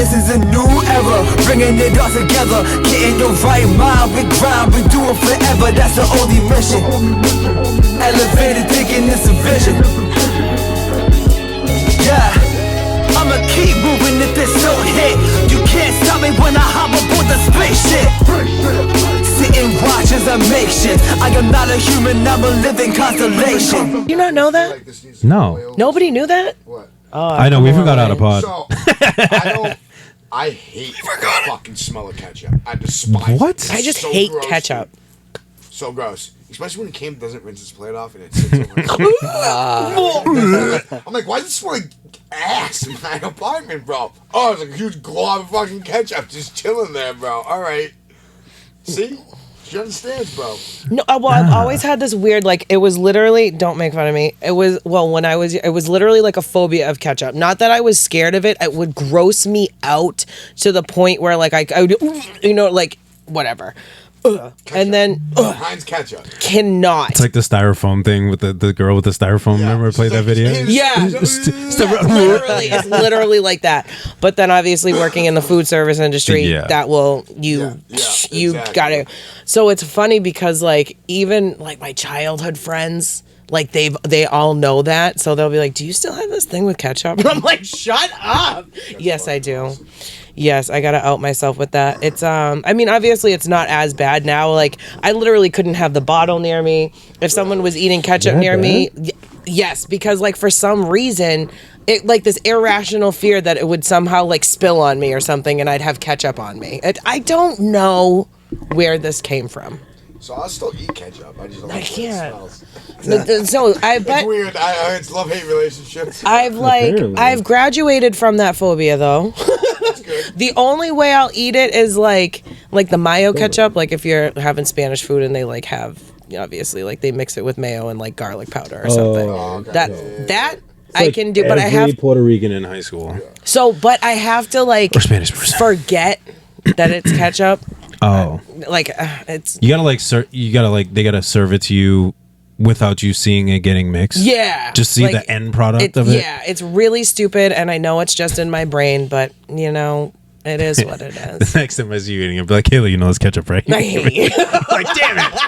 This is a new era, bringing it all together. Getting your right mind, we grind, we do it forever. That's the only mission. Elevated thinking, it's a vision. Yeah, I'ma keep moving if this don't hit. You can't stop me when I hop aboard the spaceship. Sit and watch as I make shit. I am not a human, I'm a living constellation. You not know that? No. Nobody knew that? What? I know, we forgot how to pod. So, I hate the fucking smell of ketchup. I despise What? it. I It's just so hate gross, ketchup. dude. So gross. Especially when Kim doesn't rinse his plate off and it sits over his I'm like, why does it smell like ass in my apartment, bro? Oh, it's like a huge glob of fucking ketchup just chilling there, bro. Alright. See? She understands, bro. No, well, I've always had this weird, like, it was literally, don't make fun of me. It was, well, when I was, it was literally like a phobia of ketchup. Not that I was scared of it. It would gross me out to the point where, like, I would, you know, like, whatever. And then, Heinz ketchup. cannot. It's like the styrofoam thing with the girl with the styrofoam. Yeah. Remember I played that video? Yeah. Literally, it's literally like that. But then obviously working in the food service industry, Yeah. that will, you exactly. gotta. So it's funny because like, even like my childhood friends, like they all know that. So they'll be like, do you still have this thing with ketchup? And I'm like, shut up. Yes, I do. Yes, I gotta out myself with that. It's I mean, obviously it's not as bad now. Like I literally couldn't have the bottle near me. If someone was eating ketchup near me, yes, because like for some reason, it like this irrational fear that it would somehow like spill on me or something, and I'd have ketchup on me. I don't know where this came from. So I'll still eat ketchup. I just don't I like can't. the smells. So I It's bet weird. It's love-hate relationships. Apparently. I've graduated from that phobia though. That's good. The only way I'll eat it is like the mayo ketchup. Like if you're having Spanish food and they like have, obviously like they mix it with mayo and like garlic powder or something. okay. That I can do, but I have Puerto Rican in high school. so. But I have to like Or Spanish person. forget that it's ketchup. Oh. Like it's You gotta like they gotta serve it to you without you seeing it getting mixed. yeah. Just see like, the end product of it. Yeah, it's really stupid, and I know it's just in my brain, but you know it is what it The is. next time I see you eating it, I'll be like, Kayla, you know it's ketchup, right? I hate you. Like, damn it.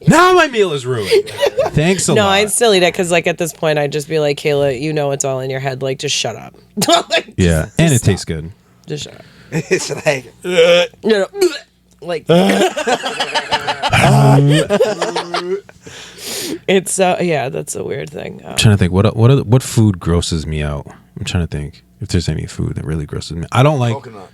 Now my meal is ruined. Thanks a No, lot. I'd still eat it because, like, at this point, I'd just be like, Kayla, you know it's all in your head. Like, just shut up. Like, Yeah, and it tastes good. just shut up. It's like, You know, like, it's yeah, that's a weird thing. I'm trying to think what food grosses me out. I'm trying to think if there's any food that really grosses me. I don't like Coconut.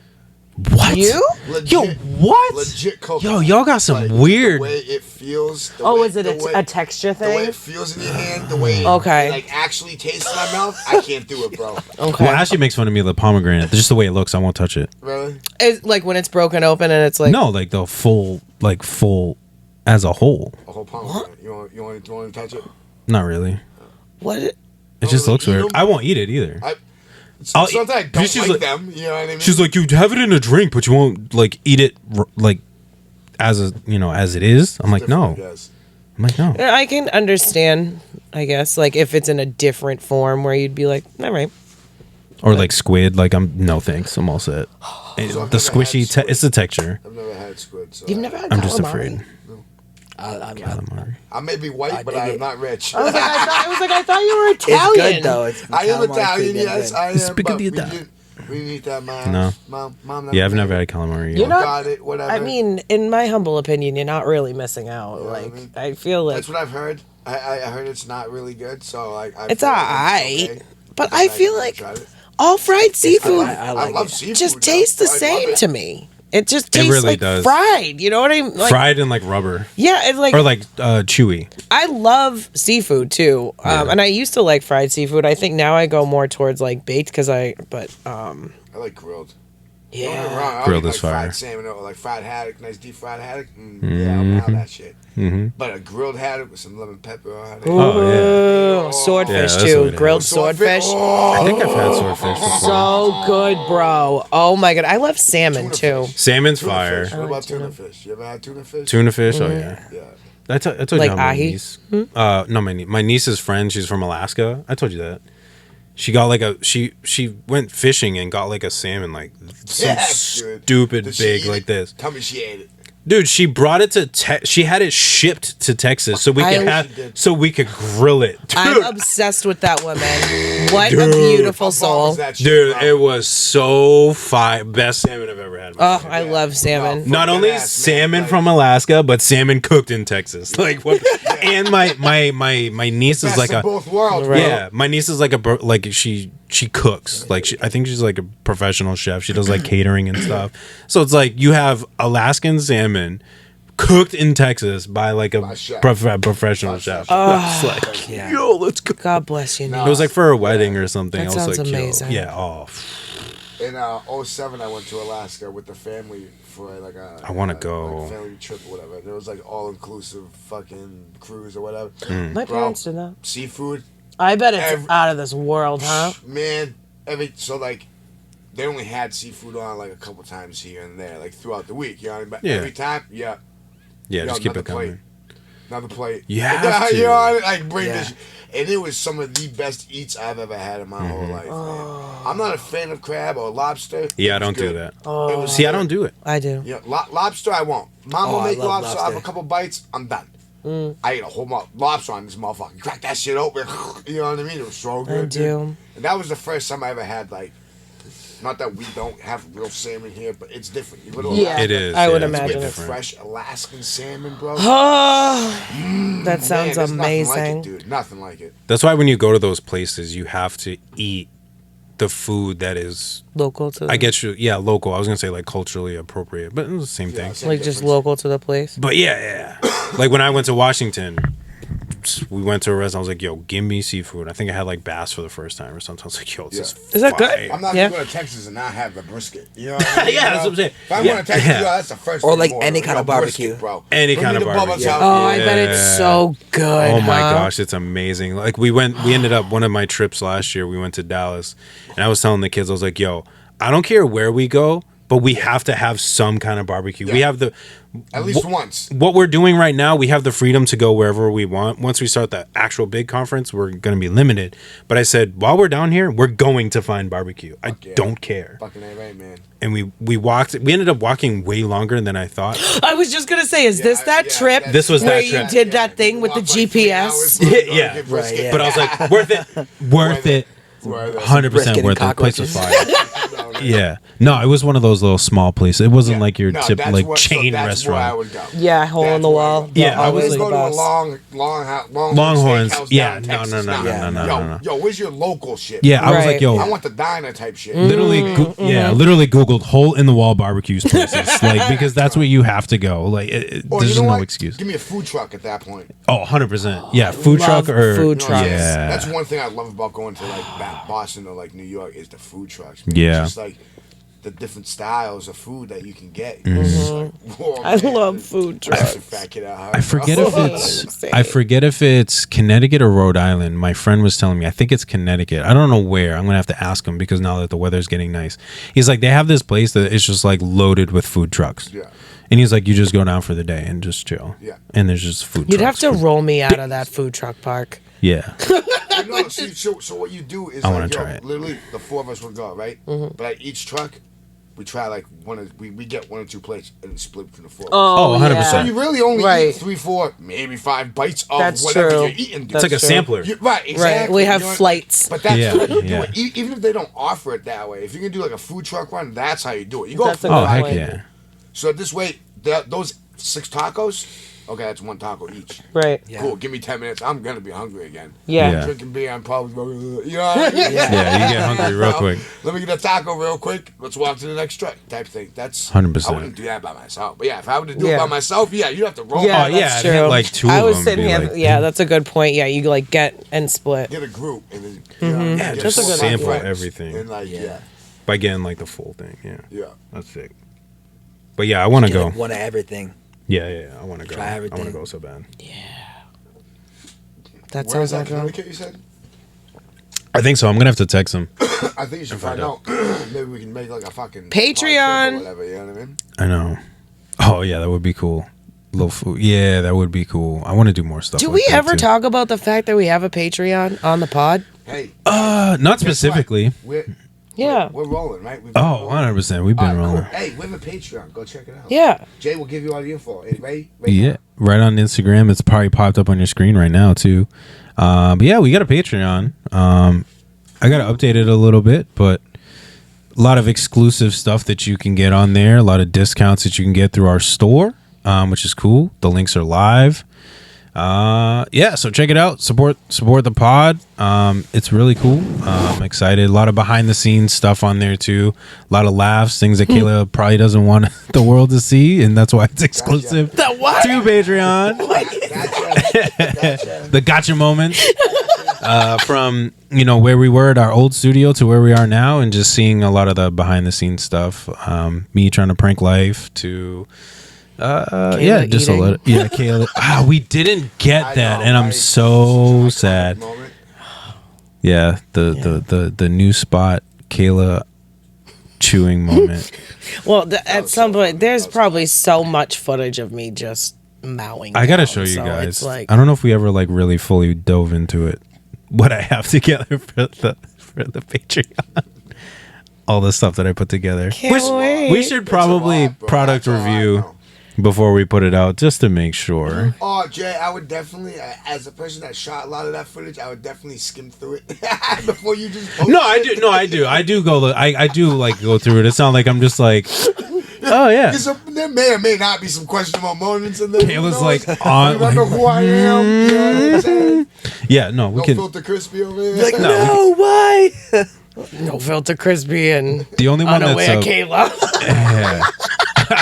what You? Legit, Yo, what? Legit coconut. Yo, y'all got some Like, weird. The way it feels. Oh, is it a texture The way thing? it feels in your hand, the way Okay. it like actually tastes in my mouth, I can't do it, bro. Okay. Well, Ashley makes fun of me of the pomegranate. Just the way it looks, I won't touch it. Really? It's like when it's broken open and it's like, No, like the full as a whole. A whole pomegranate. You want to touch it? Not really. what? It just like, looks eat weird. 'em? I won't eat it either. I'll It's not that I eat- don't she's like like- them. You know what I mean? She's like, you have it in a drink, but you won't like eat it like as a as it is. I'm like, no. Yes. I'm like, no. I can understand, I guess, like if it's in a different form where you'd be like, all right. Or like squid. Like no thanks. I'm all set. And So I've the never had squishy. squid. It's the texture. I've never had squid. So You've never had I'm just calamari? afraid. I may be white, but I am not rich. I thought you were it's Italian. good though. It's I am calamari Italian, pretty yes, good. I am. But Spaghetti. we didn't eat that, man. No. Mom. Yeah, I've never had calamari. You're not- Got it. Whatever. I mean, in my humble opinion, you're not really missing out. what I Like, mean? I feel like That's what I've heard. I heard it's not really good. So like, it's feel like alright, okay. but Because I feel never like tried it. all fried seafood I like love it. seafood. just though. tastes the I love same it. to me. It just tastes really like does. fried. You know what I mean? Like, Fried and like rubber. Yeah, it's like, Or like chewy. I love seafood too, and I used to like fried seafood. I think now I go more towards like baked I like grilled. Don't get me yeah. wrong, I Grilled like is fire. fried salmon or like fried haddock, nice deep fried haddock. Yeah, I'll have that shit. But a grilled haddock with some lemon pepper on it. Oh, Ooh, swordfish Yeah, that's too, what it grilled is. swordfish. Oh, I think I've had swordfish before. So good, bro. Oh my god, I love salmon Tuna too. fish. Salmon's Tuna fire. fish. What about tuna fish? You ever had tuna fish? Tuna fish. Oh yeah. Yeah. I told Like you how my ahi? niece. No, my niece's friend. She's from Alaska. I told you that. She got like she went fishing and got like a salmon like some stupid Did she big eat like it? this. Tell me she ate it. Dude, she brought it to she had it shipped to Texas so we could grill it. Dude, I'm obsessed with that woman. What a Dude. beautiful How bomb soul. was that shit, dude, bro? it was so fine. Best salmon I've ever had. in my life. I love salmon. Not Fuck only that ass, man. salmon Like, from Alaska, but salmon cooked in Texas. Like what? And my niece is best like of a both worlds, bro. yeah. My niece is like she cooks. Like I think she's like a professional chef. She does like catering and stuff. So it's like you have Alaskan salmon cooked in Texas by like a chef. professional chef. It's like yo, let's go. God bless you. It was like for a wedding or something. That I was sounds like, amazing. yo, yeah. Oh, In 07, I went to Alaska with the family for like a. I wanna go. Like family trip or whatever. There was like all inclusive fucking cruise or whatever. My Bro, parents did that. seafood, I bet it's out of this world, huh? man. So like, they only had seafood on like a couple times here and there, like throughout the week. You know what I mean? But Yeah. every time, yeah. yeah. Yo, Just keep it another plate. coming. Another plate. You have to. You know what I mean? Like bring Yeah. this. And it was some of the best eats I've ever had in my whole life, man. I'm not a fan of crab or lobster. Yeah, I It was don't do good. that. It was See, I good. don't do it. I do. Yeah, lobster I won't. Mom will I make love lobster. I have a lobster. couple bites. I'm done. I ate a whole lobster on this motherfucker. Crack that shit open. You know what I mean? It was so good. I dude. do. And that was the first time I ever had like. Not that we don't have real salmon here, but it's different. You go to Yeah, Alaska, It is. I would yeah, it's you imagine get it's different. fresh Alaskan salmon, bro. That sounds Man, there's amazing. Nothing like it, dude. Nothing like it. That's why when you go to those places, you have to eat the food that is. Local to I get you. Yeah, local. I was gonna say like culturally appropriate, but it's the same thing. same like just difference. local to the place. But yeah. Like when I went to Washington, we went to a restaurant. I was like, "Yo, give me seafood." I think I had like bass for the first time or something. I was like, "Yo, this Is that good? fire. I'm not Yeah. gonna go to Texas and not have the brisket. You know what I mean? Yeah, that's what I'm saying. If I'm Yeah. going to Texas, yo, that's the first Or thing like I'm ordering. any kind Yo, of barbecue. brisket, bro. Any Bring kind me of to Bubba's barbecue. house. Oh, I bet it's Yeah. so good. Oh my huh? gosh, it's amazing. Like we ended up one of my trips last year, we went to Dallas, and I was telling the kids, I was like, yo, I don't care where we go, but we have to have some kind of barbecue. We Yeah. have the At least once. what we're doing right now, we have the freedom to go wherever we want. Once we start the actual big conference, we're going to be limited. But I said, while we're down here, we're going to find barbecue. I yeah. don't care. Fucking A right, man. And we ended up walking way longer than I thought. I was just gonna say, is this that trip? This was where that you trip. did that thing with the Walk like 3 GPS? hours, bro, to go Yeah. get brisket. yeah. But I was like, worth it. Worth it. 100% Brisket worth it. and The place was fire. No, no, Yeah. No, it was one of those little small places. It wasn't Yeah. like your No, tip that's like what- so chain that's where I restaurant. would go. Yeah, hole in That's the where I wall. go. Yeah, I always was Let's the go to a best. Longhorns. steakhouse Yeah, down in no, Texas. no, no, no, no, Yo, no, no. yo, where's your local shit? Yeah, I was Right. like, yo, I want the diner type shit. literally, literally Googled hole in the wall barbecues places, like because that's where you have to go. Like, Or there's you know no what? excuse. Give me a food truck at that point. Oh, 100%. Yeah, food Love truck or food You know what I'm saying? Yeah, That's one thing I love about going to like Boston or like New York is the food trucks. Man. Yeah. It's just like the different styles of food that you can get. It's just like, whoa, I man. love food That's trucks. a fat kid at heart, I forget bro. if it's Connecticut or Rhode Island. My friend was telling me, I think it's Connecticut. I don't know where. I'm gonna have to ask him because now that the weather's getting nice, he's like they have this place that is just like loaded with food trucks. Yeah. And he's like, you just go down for the day and just chill. Yeah. And there's just food. You'd have trucks. to roll me out of that food truck park. Yeah. No, see, so what you do is I wanna like, yo, try it. literally the 4 of us would go, right? But at each truck, we try like we get 1 or 2 plates and split between the 4 of us. Oh, 100%. So you really only Right. eat 3, 4, maybe 5 bites of That's whatever true. you're eating. Dude. It's like a That's true. sampler. Right, exactly. We have You know what- flights. But that's Yeah, the way you do yeah. it. Even if they don't offer it that way, if you can do like a food truck run, that's how you do it. You go That's for a Oh good heck point. yeah. So this way, those 6 tacos, okay, that's 1 taco each. Right. Yeah. Cool. Give me 10 minutes. I'm gonna be hungry again. Yeah. Yeah. Drinking beer, I'm probably you know what I mean? Yeah, you get hungry real quick. Let me get a taco real quick. Let's walk to the next truck type thing. That's 100%. I wouldn't do that by myself. But yeah, if I were to do it Yeah. by myself, yeah, you'd have to roll. Yeah, Oh, yeah, that's I'd true. hit, like, 2 I of was them, sitting be here. like- Yeah, that's a good point. Yeah, you like get and split. Get a group and then Yeah, get just four or five sample friends. everything. And like yeah, By getting like the full thing. Yeah. yeah. That's sick. But yeah, I want to Get, go. like, one of everything. Yeah, I want to go. Try I want to everything. go so bad. That Where is sounds that like a Connecticut? You said. I think so. I'm gonna have to text him. I think you should find find out. Maybe we can make like a fucking Patreon. or whatever. You know what I mean? I know. Oh yeah, that would be cool. Little food. Yeah, that would be cool. I want to do more stuff. Do like we that, ever too. talk about the fact that we have a Patreon on the pod? Hey. Not specifically. Yeah. We're rolling, right? We've Oh, 100%. We've been rolling. Cool. Hey, we have a Patreon. Go check it out. Yeah. Jay will give you all the info. Hey, ready? Yeah, right on Instagram. It's probably popped up on your screen right now too. But yeah, we got a Patreon. I got to update it a little bit, but a lot of exclusive stuff that you can get on there. A lot of discounts that you can get through our store, which is cool. The links are live. Yeah, so check it out. Support the pod. It's really cool. I'm excited. A lot of behind the scenes stuff on there too. A lot of laughs, things that Kayla probably doesn't want the world to see, and that's why it's exclusive The what? to Patreon. Gotcha. The gotcha moments. From where we were at our old studio to where we are now, and just seeing a lot of the behind the scenes stuff. Me trying to prank L.Y.F.E to just eating. a little. Yeah, Kayla. We didn't get that, and I'm so sad. Moment. Yeah, the new spot, Kayla chewing moment. Well, at some point, there's probably so much footage of me just mowing. I gotta down, show you so guys. It's like, I don't know if we ever really fully dove into it. What I have together for the Patreon. All the stuff that I put together. Can't wait. We should probably lot, bro. product That's all I review know. before we put it out, just to make sure. Oh, Jay, I would definitely, as a person that shot a lot of that footage, I would definitely skim through it before you just. Post No, I do. it. No, I do. I do go. I do go through it. It's not like I'm just like, oh yeah. There may or may not be some questionable moments in there. Kayla's like you on. remember who I am? You know what I'm saying? Yeah, no, we No can. filter crispy over here. No, no, why? No filter crispy and the only one that's unaware up. Kayla. Yeah.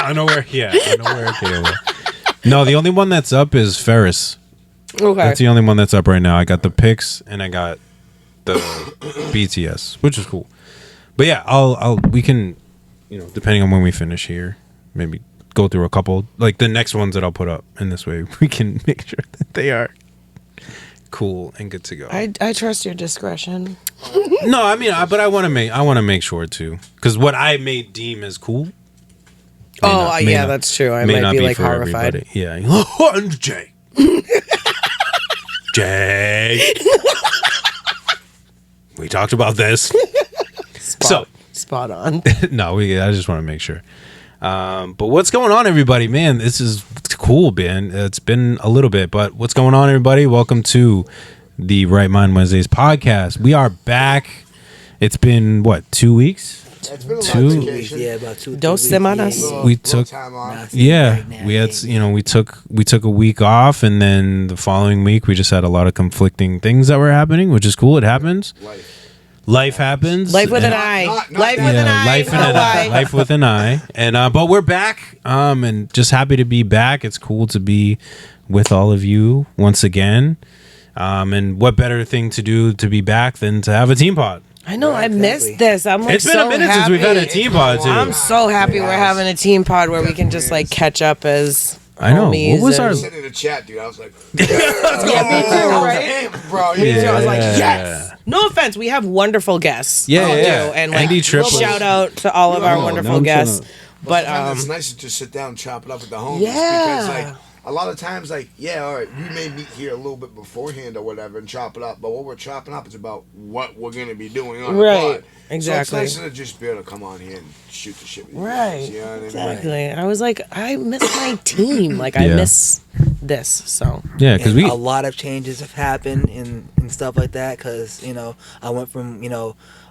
Unaware. Yeah, unaware Kayla. No, the only one that's up is Ferris. Okay. That's the only one that's up right now. I got the pics and I got the BTS, which is cool. But yeah, we can, depending on when we finish here, maybe go through a couple, like the next ones that I'll put up, and this way we can make sure that they are cool and good to go. I trust your discretion. No, I mean, but I want to make sure too, because what I may deem as cool. That's true. I may might not be like for horrified. everybody. Yeah. Jay. Jay. We talked about this. Spot on. No, I just want to make sure. But what's going on, everybody? Man, this is cool, man. It's been a little bit, but what's going on, everybody? Welcome to the Right Mind Wednesdays podcast. We are back. It's been, 2 weeks? It's been a lot Two- of vacation. Yeah, about 2 Dos semanas. We Little took- time off. Yeah, we had, we took a week off, and then the following week we just had a lot of conflicting things that were happening, which is cool. It happens. Life happens. Life with an And- eye. Not Life that. with an eye. life and no an eye. eye. Life with an eye. And but we're back. And just happy to be back. It's cool to be with all of you once again. And what better thing to do to be back than to have a team pod? I know. I Exactly. missed this. I'm like It's been so a minute happy. since we've had a team pod too. I'm so happy we're having a team pod where we can just like catch up as I know. homies. What was and- our- I said in the chat, dude. I was like, Yeah, me too, right? bro. Me too. I was like, Yeah. yes. No offense, we have wonderful guests. Yeah, We do. yeah. And like, Andy Triplett. shout out to all of our No, wonderful guests. But it's nice to just sit down and chop it up with the homies. Yeah. Because, like, a lot of times, like, yeah, all right, we may meet here a little bit beforehand or whatever and chop it up. But what we're chopping up is about what we're going to be doing on Right. the pod. Exactly. So it's nice to just be able to come on here and shoot the shit with you right, guys, you know what I mean? exactly. And I was like, I miss my team. Like I Yeah. miss this. So Yeah, because And we a lot of changes have happened and stuff like that. Because I went from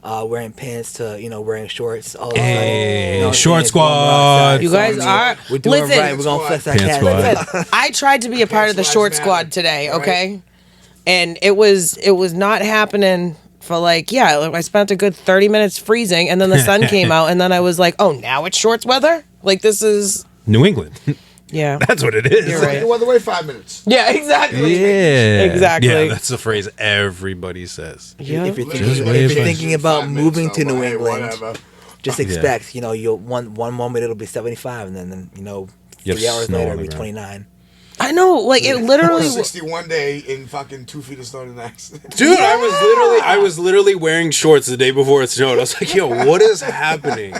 wearing pants to wearing shorts. All of a sudden, Hey, what I'm short saying? It's going squad. outside. you guys are. We're doing Listen, right. We're gonna flex that Pants cat. squad. I tried to be a part of the Pants short lives squad matter, today, right? okay? And it was not happening for like I spent a good 30 minutes freezing, and then the sun came out, and then I was like, oh, now it's shorts weather? Like this is New England. yeah. That's what it is. You're Take right. the weather away 5 minutes. Yeah, exactly. Yeah. Exactly. Yeah, that's the phrase everybody says. Yeah. If you're Just thinking, wait if for- you're thinking about 5 minutes, moving to though, New but hey, England, whatever. just expect you'll one moment it'll be 75, and then You have 3 hours snow later on it'll the be ground. 29. I know, like it literally 61 day in fucking 2 feet of snow the next. Dude, I was literally wearing shorts the day before it snowed. I was like, yo, what is happening?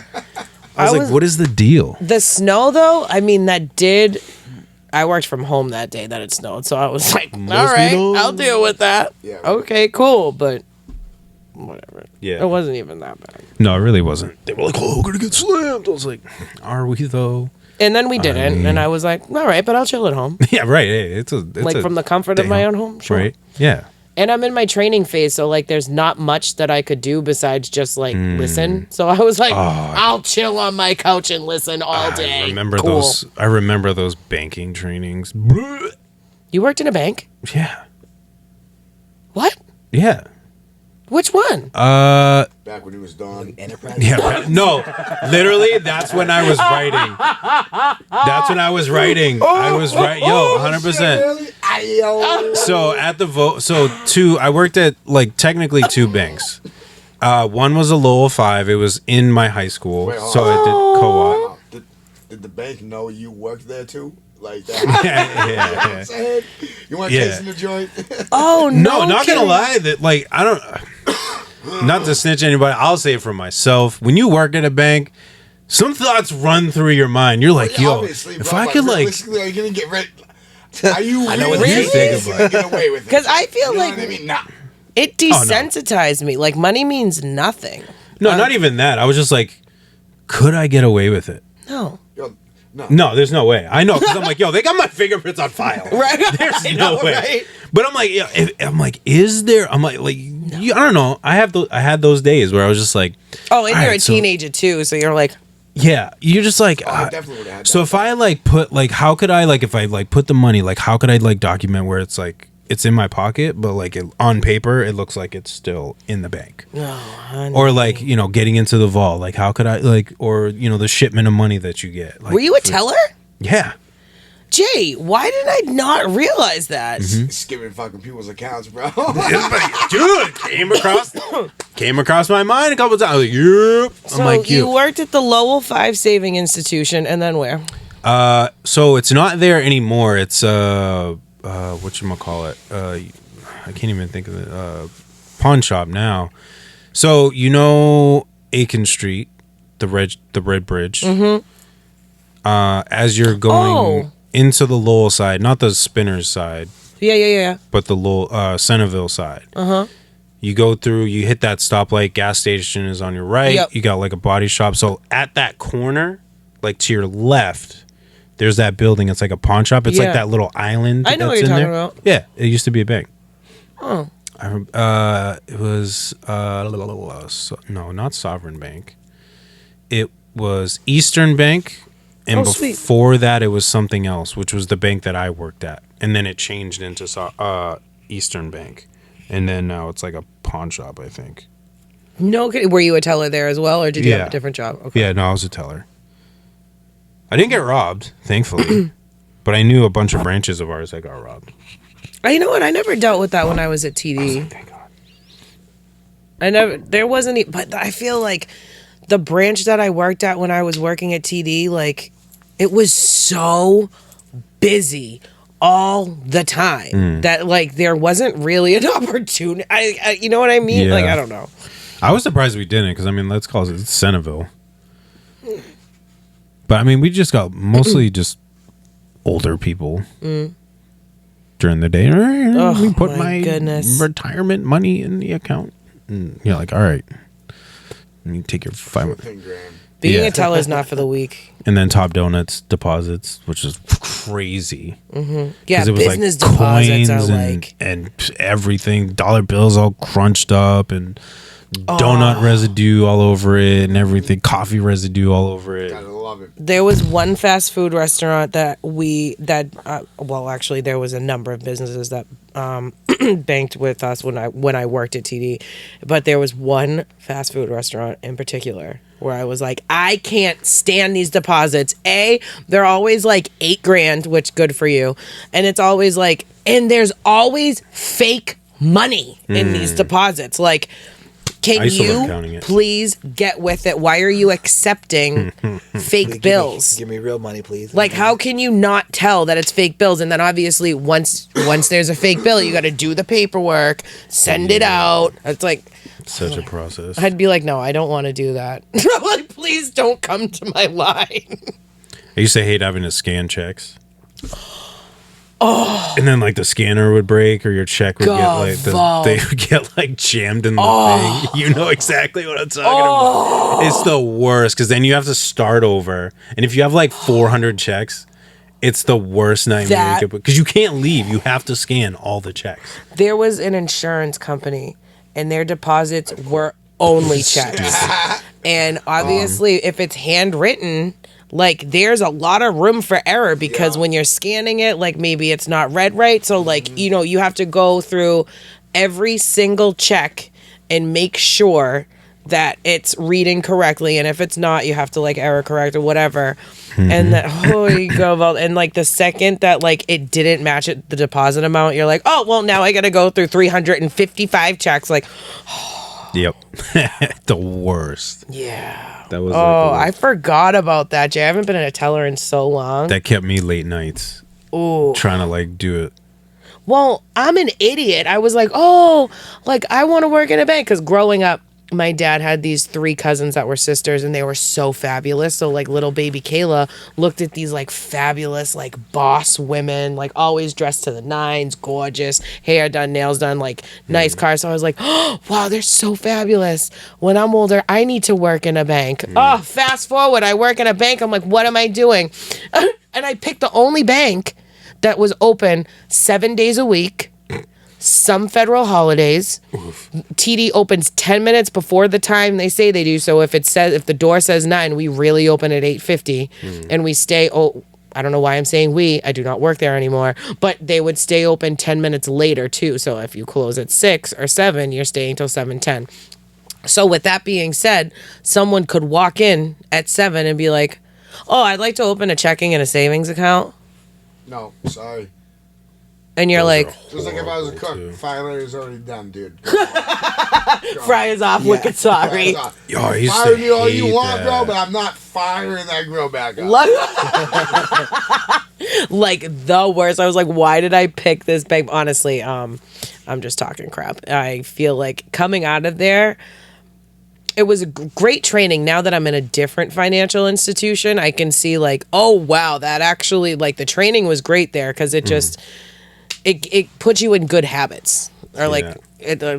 I was like, what is the deal? the snow though, I mean I worked from home that day that it snowed, so I was like, all right, Mosquitoes? I'll deal with that. Yeah, right. Okay, cool, but whatever. Yeah. It wasn't even that bad. No, it really wasn't. They were like, "Oh, we're gonna get slammed." I was like, "Are we though?" And then we didn't, and I was like, all right, but I'll chill at home. Yeah, right. Hey, it's Like from the comfort of my own home, sure. Right. Yeah. And I'm in my training phase, so like there's not much that I could do besides just like listen. So I was like, I'll chill on my couch and listen all day. I remember Cool. those. I remember those banking trainings. You worked in a bank? Yeah. What? Yeah. Which one? Back when he was done. Enterprise. Yeah. No. Literally, that's when I was writing. That's when I was writing. I was right. Yo, 100%. So at the vote, I worked at like technically 2 banks. One was a L.Y.F.E. It was in my high school, Wait, hold so I did co-op. Did the bank know you worked there too? Like that? Yeah. Saying? You want Yeah. tasting the joint? Oh, No, not kidding. gonna lie. That like I don't. Not to snitch anybody, I'll say it for myself. When you work at a bank, some thoughts run through your mind. You're like, yo, Obviously, if bro, I could like, realistically, are you gonna get rid? Are you I know what really you think gonna about get away with it? 'Cause I feel You know like- what I mean? Nah. It desensitized me. Like money means nothing. no, not even that. I was just like, could I get away with it? No. Yo, no. No, there's no way. I know because I'm like, yo, they got my fingerprints on file. Right. There's I no know, way. right? But I'm like, yeah, I'm like, is there? I'm like, I don't know. I had those days where I was just like, Oh, and all you're right, a so- teenager too, so you're like, yeah, you're just like, I definitely would have had so that. if I like put like, how could I like if I like put the money, like how could I like document where it's like it's in my pocket, but like on paper it looks like it's still in the bank, or like getting into the vault, like how could I like, or the shipment of money that you get. Like, were you a teller? Yeah. Jay, why did I not realize that? Skimming fucking people's accounts, bro. Dude, came across my mind a couple times. I was like, yep. So I'm like, you worked at the L.Y.F.E Saving Institution, and then where? So it's not there anymore. It's whatchamacallit? I can't even think of it. Pawn shop now. So Aiken Street, the red bridge. Mm-hmm. As you're going into the Lowell side, not the Spinners side, Yeah. but the Lowell, Centerville side. You go through, you hit that stoplight, gas station is on your right. Yep. You got like a body shop. So at that corner, like to your left, there's that building. It's like a pawn shop. It's Yeah. like that little island. I know what that's you're in talking there. about. Yeah, it used to be a bank. Oh. It was not Sovereign Bank. It was Eastern Bank, and Oh, sweet. before that, it was something else, which was the bank that I worked at, and then it changed into Eastern Bank, and then now it's like a pawn shop, I think. No kidding. Were you a teller there as well, or did you have Yeah. a different job? Okay. Yeah, no, I was a teller. I didn't get robbed, thankfully, but I knew a bunch of branches of ours that got robbed. You know what? I never dealt with that when I was at TD. Thank God. There wasn't, but I feel like the branch that I worked at when I was working at TD, like, it was so busy all the time that, like, there wasn't really an opportunity. You know what I mean? Yeah. Like, I don't know. I was surprised we didn't, because I mean, let's call it Centerville. But I mean, we just got mostly just older people during the day. Let me put my my goodness. retirement money in the account. And you're like, all right, and you take your 500, 10 grand. Being Yeah. a teller is not for the weak. and then Top Donuts deposits, which is crazy. Yeah, 'Cause it was business deposits are like, and everything, dollar bills all crunched up, and donut residue all over it, and everything, coffee residue all over it. Gotta love it. there was one fast food restaurant that well, actually, there was a number of businesses that banked with us when I worked at TD, but there was one fast food restaurant in particular where I was like, I can't stand these deposits. They're always like $8,000, which good for you, and it's always like, and there's always fake money in these deposits, like. Can I used to love counting you it. please get with it? Why are you accepting fake bills? Give me real money, please. Like, how can you not tell that it's fake bills? And then obviously, once there's a fake bill, you got to do the paperwork, send it out. It's like, Such a process. I'd be like, no, I don't want to do that. Like, please don't come to my line. I used to hate having to scan checks. And then like the scanner would break or your check would Gaval. they would get like jammed in the thing. You know exactly what I'm talking about. It's the worst because then you have to start over. And if you have like 400 checks, it's the worst nightmare because you can't leave. You have to scan all the checks. There was an insurance company and their deposits were only checks. And obviously if it's handwritten, like there's a lot of room for error because when you're scanning it, like maybe it's not read right. So like, you know, you have to go through every single check and make sure that it's reading correctly. And if it's not, you have to like error correct or whatever. And that, holy God. And like the second that like it didn't match it, the deposit amount, you're like, oh, well, now I got to go through 355 checks. Like, Yep. The worst. yeah. That was I forgot about that, Jay. I haven't been at a teller in so long. that kept me late nights. Ooh. Trying to like do it. Well, I'm an idiot. I was like, oh, like I want to work in a bank because growing up, my dad had these 3 cousins that were sisters and they were so fabulous. So like little baby Kayla looked at these like fabulous like boss women, like always dressed to the nines, gorgeous, hair done, nails done, like nice cars. So I was like, oh, wow, they're so fabulous. When I'm older, I need to work in a bank. Oh, fast forward, I work in a bank. I'm like, what am I doing? And I picked the only bank that was open 7 days a week. Some federal holidays. TD opens 10 minutes before the time they say they do. So if the door says 9, we really open at 8:50 and we stay. Oh, I don't know why I'm saying we. I do not work there anymore. But they would stay open 10 minutes later too. So if you close at 6 or 7, you're staying till 7:10. So with that being said, someone could walk in at 7 and be like, "Oh, I'd like to open a checking and a savings account." No, sorry. And you're like, Just like if I was a cook, fire is already done, dude. fries off, wicked sorry. Yo, I used Fire to me all you hate want, bro, that. but I'm not firing that grill back up. Like the worst. I was like, why did I pick this bank? Honestly, I'm just talking crap. I feel like coming out of there, it was a great training. Now that I'm in a different financial institution, I can see like, oh wow, that actually like the training was great there because it just it puts you in good habits or like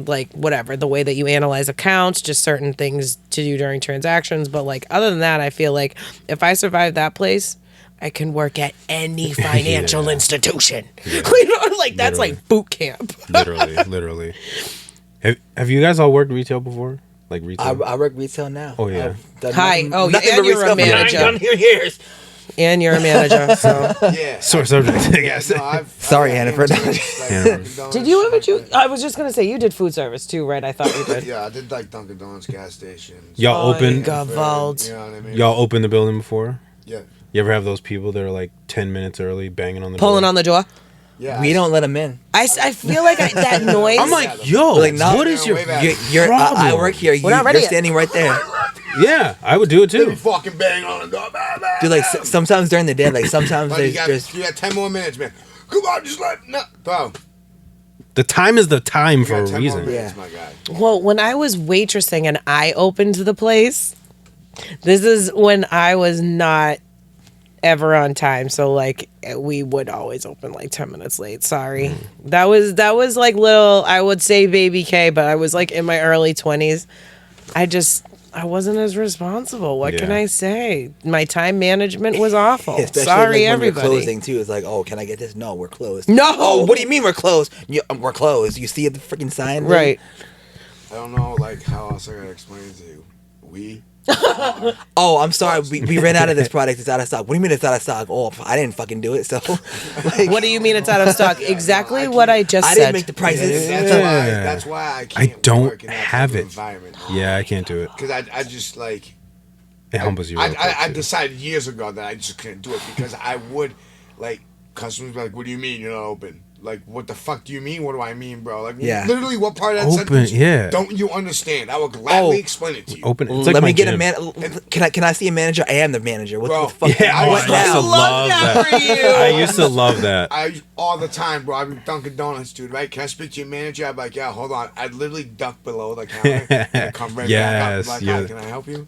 like whatever, the way that you analyze accounts, just certain things to do during transactions. But like other than that, I feel like if I survive that place, I can work at any financial institution. You know, like that's like boot camp. literally. Have you guys all worked retail before? Like retail? I work retail now. Oh yeah. Hi. Nothing, Oh, nothing and but you're a retail for manager. 9 years. And you're a manager, so. Yeah. Sore subject, I guess. Sorry, Hannaford. Did you ever do? I was just gonna say you did food service too, right? I thought you did. Yeah, I did like Dunkin' Donuts gas stations. Y'all open? Gavald. You know what I mean? Y'all opened the building before? Yeah. You ever have those people that are like 10 minutes early, banging on the Pulling door? on the door. Yeah. We don't let them in. I feel like that noise. I'm like, yo, Like, no, what is your You're, problem? I work here. We're not ready You're yet. standing right there. Yeah, I would do it They be too. fucking bang on the door. Bam, bam, Dude, like bam. sometimes during the day, like sometimes But you there's got 10 more minutes, man. Come on, just let no, bro. The time is the time You for got a 10 more reason. minutes, Yeah. my guy. Well, when I was waitressing and I opened the place, this is when I was not ever on time. So like we would always open like 10 minutes late. Sorry. That was like little, I would say baby K, but I was like in my early 20s. I wasn't as responsible. What can Yeah. I say? My time management was awful. especially Sorry, like when everybody. you're closing too. It's like, oh, can I get this? No, we're closed. No! Oh, what do you mean we're closed? We're closed. You see the freaking sign? dude? Right. I don't know, like, how else I gotta explain it to you. We? Oh, I'm sorry. We ran out of this product. It's out of stock. What do you mean it's out of stock? Oh, I didn't fucking do it. So, like, What do you mean it's out of stock? Exactly I what I just I said. didn't make the prices. That's why I can't I don't work in that have type of it. environment. Yeah, I can't do it. Because I just, like... It humbles you. real quick, I too. decided years ago that I just couldn't do it because I would, like, customers be like, what do you mean you're not open? Like, what the fuck do you mean? What do I mean, bro? Like, Yeah. literally, what part of that Open, sentence yeah. don't you understand? I will gladly Oh. explain it to you. Open. It's Let like me my get a gym. man. Can I see a manager? I am the manager. What Bro, the fuck? Yeah, I oh, went I used to now. love that. for you. I used to love that. I all the time, bro. I'm Dunkin' Donuts, dude. Right? Can I speak to your manager? I'm like, yeah, hold on. I'd literally duck below the counter and come right back up. Yes, I'm like, yeah. hi, can I help you?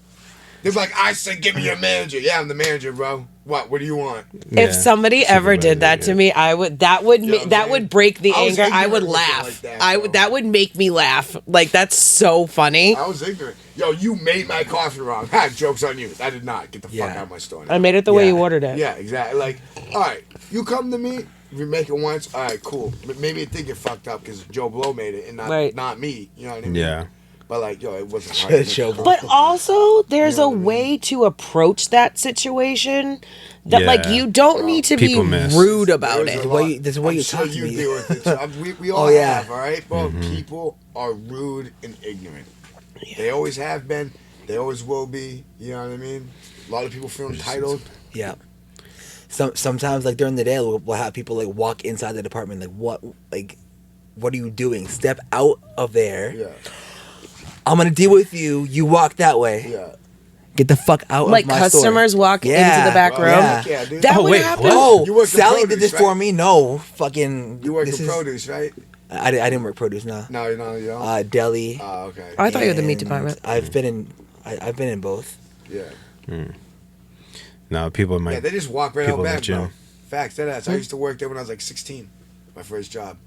They're like, I said, give me your manager. Yeah, I'm the manager, bro. What do you want? If somebody ever did that to me, I would. That would that would break the I was anger. I would ignorant with it laugh. like that, I bro. would. That would make me laugh. Like that's so funny. I was ignorant. Yo, you made my coffee wrong. Ha, joke's on you. I did not. Get the fuck out of my store now. I made it the way Yeah. you ordered it. Yeah, exactly. Like, all right, you come to me, we make it once, all right, cool. Maybe it did get fucked up because Joe Blow made it and not me. You know what I mean? Yeah. But like, yo, it wasn't hard. Joe Blow. But also, there's You know a what I mean? way to approach that situation that, like, Yeah. you don't need to be People miss. rude about There's it. a lot- There's a way I'm you sure talk to you me. deal with it. So, we all Oh, yeah. have, all right? But people are rude and ignorant. They always have been. They always will be. You know what I mean? A lot of people feel entitled. Yeah. Sometimes like during the day we'll have people like walk inside the department what are you doing? Step out of there. Yeah, I'm gonna deal with you. You walk that way. yeah. Get the fuck out Like of my customers store. walk into Yeah. the back Well, room. Yeah. dude. That Oh, would wait, happen. what? Oh, You work in Sally did produce, this for right? me. No, fucking. You work this in is- produce, right? I didn't work produce. No. No, you don't. Deli. Oh, okay. Oh, I thought you were the meat and department. I've been in both. Yeah. No, people in my Yeah, they just walk right people out in the back, bro. gym. Facts, that ass. I used to work there when I was like 16. My first job.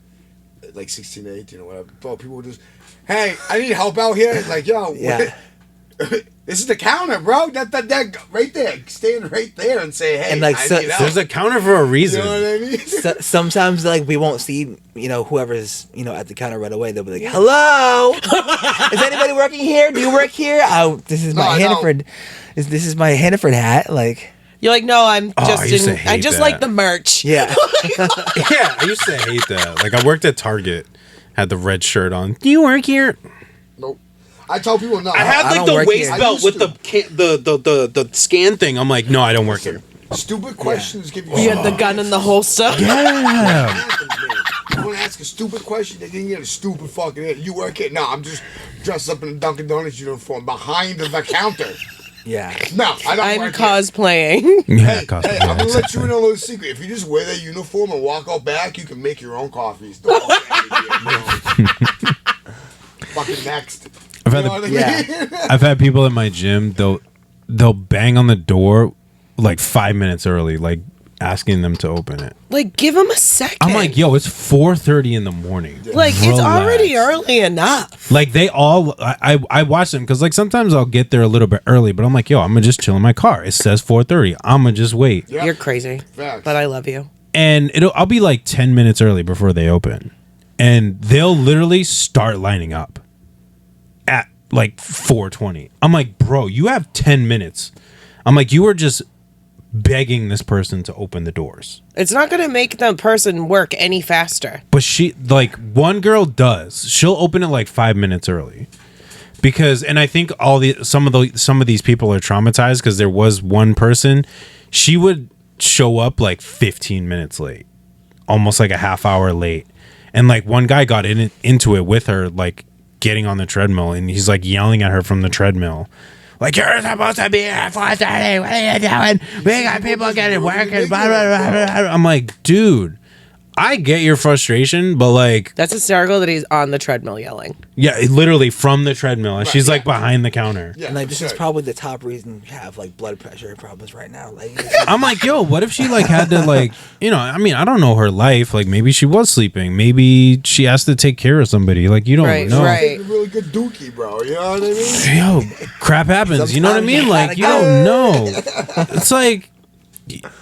Like 16 to 18 or whatever. Bro, people would just, hey, I need help out here. It's like, yo, Yeah. this is the counter, bro. That right there. Stand right there and say, hey, And, like, I so- need help. There's a counter for a You reason. know what I mean? Sometimes like we won't see whoever's at the counter right away. They'll be like, "Hello, is anybody working here? Do you work here? Oh, this is No, my I don't. Hannaford. This is my Hannaford hat. Like, You're like, no, I'm Oh, just I used to I hate just that. like the merch. yeah, Yeah, I used to hate that. Like I worked at Target, had the red shirt on. Do you work here? Nope. I tell people no. I had I like don't the work waist here. belt I with used the scan thing. I'm like, no, I don't work here. Stupid questions give you. You had the gun in the holster. Yeah. You want to ask a stupid question, they didn't get a stupid fucking answer. You work here? No, I'm just dressed up in a Dunkin' Donuts uniform behind the counter. yeah. No, I don't I'm work here. cosplaying. Yeah, Hey, I'm gonna let you in a little secret. If you just wear that uniform and walk out back, you can make your own coffees. Don't fucking next. I've You had know what I Yeah. mean? I've had people in my gym. They'll bang on the door like 5 minutes early, like asking them to open it. Like, give him a second. I'm like, yo, it's 4:30 in the morning. Like, it's already Relax. early enough. Like they all, I watch them because like sometimes I'll get there a little bit early, but I'm like, yo, I'm gonna just chill in my car. It says 4:30. I'm gonna just wait, Yeah. You're crazy. Facts. But I love you. and I'll be like 10 minutes early before they open, and they'll literally start lining up at like 4:20. I'm like, bro, you have 10 minutes. I'm like, you are just begging this person to open the doors. It's not going to make the person work any faster. But she, like, one girl does. She'll open it like 5 minutes early, because, and I think some of these people are traumatized because there was one person, she would show up like 15 minutes late, almost like a half hour late, and like one guy got into it with her, like getting on the treadmill, and he's like yelling at her from the treadmill. Like, you're supposed to be here at 4:30. What are you doing? We got people getting working. Blah, blah, blah, blah. I'm like, dude, I get your frustration, but like, That's hysterical that he's on the treadmill yelling. yeah, literally from the treadmill. And she's like yeah. behind the counter. Yeah, And like this is sure. probably the top reason you have like blood pressure problems right now. Like, I'm like, yo, what if she like had to like, I mean, I don't know her life. Like maybe she was sleeping. Maybe she has to take care of somebody. Like you don't Right, know. right. Take a really good dookie, bro. You know what I mean? Yo, crap happens. You know what I Sometimes mean? you Like gotta you go. don't know. It's like,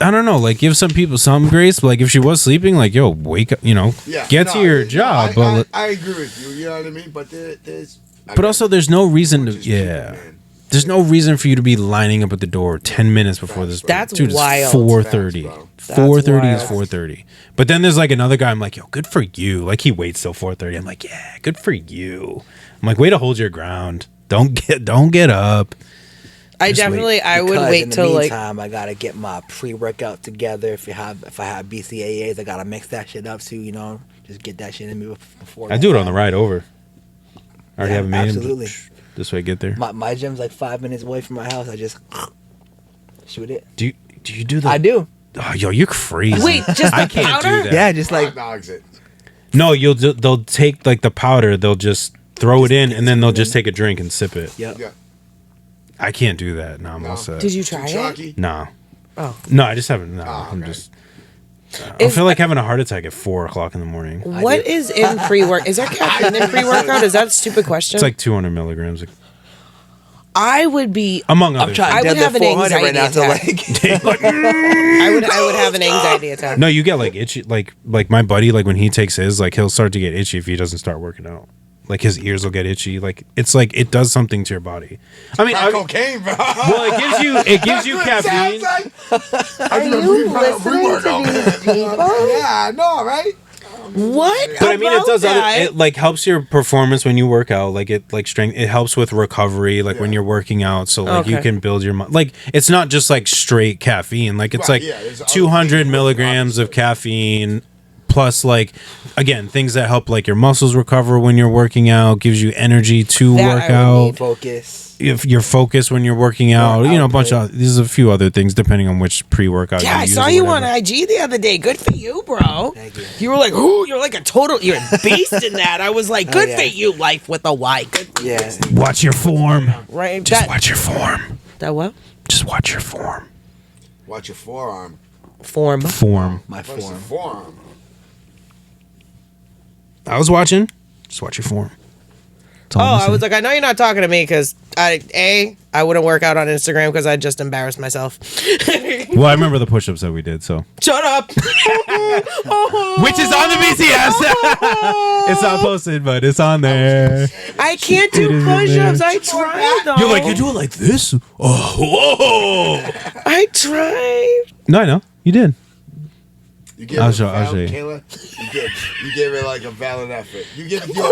I don't know. Like give some people some grace. But like if she was sleeping, like yo, wake up. Yeah. Get No, to your no, job. I, but I agree with you. You know what I mean? But there's. but also, there's no reason to. Just people, Yeah. man. There's no reason for you to be lining up at the door 10 minutes before this. That's Dude, it's wild. 4:30. Facts, bro. 4:30 is wild. 4:30. But then there's like another guy. I'm like, yo, good for you. Like he waits till 4:30. I'm like, yeah, good for you. I'm like, way to hold your ground. Don't get up. I Just definitely, I would because wait in the till like, meantime, I gotta get my pre-workout together. If I have BCAAs, I gotta mix that shit up too. Just get that shit in me before. I do it on the ride over. I already Yeah, have it made. absolutely. This way, I get there. My gym's like 5 minutes away from my house. I just shoot it. Do you do the? I do. Oh, yo, you're crazy. Wait, just I the can't powder? do that. Yeah, just like Hot dogs it. No, they'll take like the powder. They'll just throw it in, and then they'll just take a drink and sip it. yep. Yeah. I can't do that. No, I'm all set. Did you Too try it? chalky? No. Oh. No, I just haven't. No, Oh, I'm okay. just. I feel like having a heart attack at 4:00 in the morning. What is in pre-work? Is there caffeine in pre-workout? Is that a stupid question? It's like 200 milligrams, I would be. among other I'm trying I to would get have the an 400 right now. So anxiety like, I would have an anxiety attack. No, you get like itchy. Like my buddy, like when he takes his, like he'll start to get itchy if he doesn't start working out. Like his ears will get itchy. Like it's like it does something to your body. I mean, Crack cocaine, bro. well, it gives you caffeine. Are you listening to these people? Yeah, I know, right? What? But I mean, it about does that? it like helps your performance when you work out. Like it like strength. It helps with recovery. Like when you're working out, so like you Okay. can build your like. It's not just like straight caffeine. Like it's Right, like yeah, there's other 200 things milligrams of opposite. caffeine. Plus, like again, things that help like your muscles recover when you're working out, gives you energy to That I work would out. need. focus. If you're focused when you're working out, you know, a bunch of there's a few other things depending on which pre-workout. Yeah, I use saw or you on whatever. IG the other day. Good for you, bro. Thank you. You were like, ooh, you're like you're a beast in that. I was like, good yeah. for you, life with a Y. Good for you. Yeah. Watch your form. Right? Just that, watch your form. that what? Just watch your form. Watch your forearm. Form. Form. My What's the form. forearm? I was watching. Just watch your form. That's all Oh, I'm I saying. was like, I know you're not talking to me because I wouldn't work out on Instagram because I'd just embarrass myself. Well, I remember the push-ups that we did. So, Shut up. which is on the BTS. It's not posted, but it's on there. I can't It do is in push-ups. there. I tried though. You're like you do it like this. Oh, whoa. I tried. No, I know you did. You gave I'll it show- a I'll valid, show you. Kayla. You gave it like a valid effort. You gave it the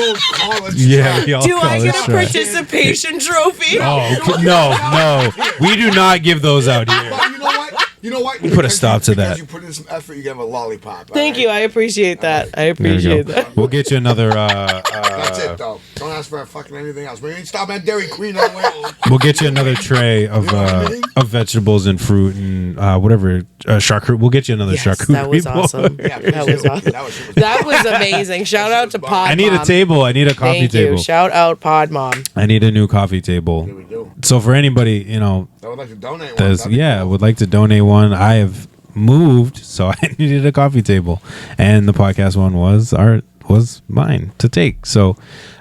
old college Yeah. try. we all Do I call get it a try. participation trophy? Oh no! We do not give those out here. But you know what? You know what? put a stop to that. Because you put in some effort, you get a lollipop. Thank you. I appreciate that. I There you appreciate go. that. We'll get you another. That's it, though. Don't ask for fucking anything else. We ain't stop at Dairy Queen on the way home. We'll get you another tray of You know what I mean? of vegetables and fruit and whatever charcuterie. We'll get you another Yes, charcuterie. that was board. awesome. Yeah, That was awesome. That was super. That was amazing. Shout out to Pod I need Mom. a table. I need a coffee Thank table. you. Shout out Pod Mom. I need a new coffee table. Here we do. So for anybody, you know, I would like to donate one. that's That'd be yeah, cool. would like to donate one. I have moved, so I needed a coffee table, and the podcast one was mine to take. So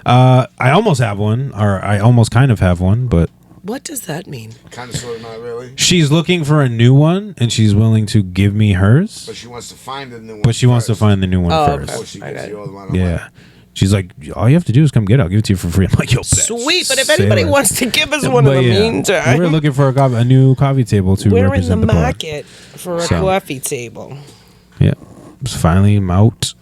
I almost have one, or I almost kind of have one, but What does that mean? Kind of, sort of, not really. she's looking for a new one, and she's willing to give me hers, But she wants to find the new one. but she wants to first find the new one Oh, first. okay. Before she I gives got you it. all the one. Yeah. She's like, all you have to do is come get it. I'll give it to you for free. I'm like, yo, bet. Sweet, but if Say anybody less. wants to give us one in But the yeah, meantime, we're looking for a new coffee table to we're in represent the the, pod. market for a So. coffee table. Yeah. So finally, I'm out.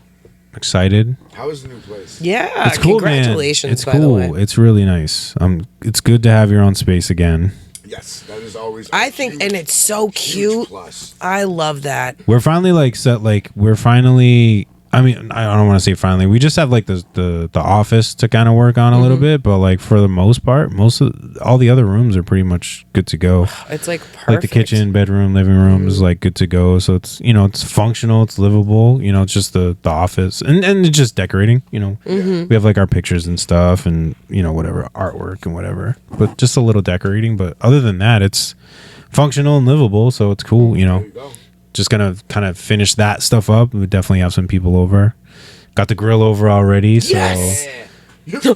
Excited. How is the new place? Yeah, It's cool, man. congratulations, It's by the cool. way. It's really nice. It's good to have your own space again. Yes, that is always. a I think, huge- and it's so huge cute. Plus. I love that. We're finally like set. Like we're finally. I mean, I don't want to say finally. We just have like the office to kind of work on a little bit, but like for the most part, all the other rooms are pretty much good to go. It's like perfect. Like the kitchen, bedroom, living room is like good to go. So it's it's functional, it's livable. It's just the office and it's just decorating. We have like our pictures and stuff and whatever artwork and whatever, but just a little decorating. But other than that, it's functional and livable. So it's cool. There you go. Just gonna kind of finish that stuff up. We definitely have some people over. Got the grill over already. So Yes! Yeah.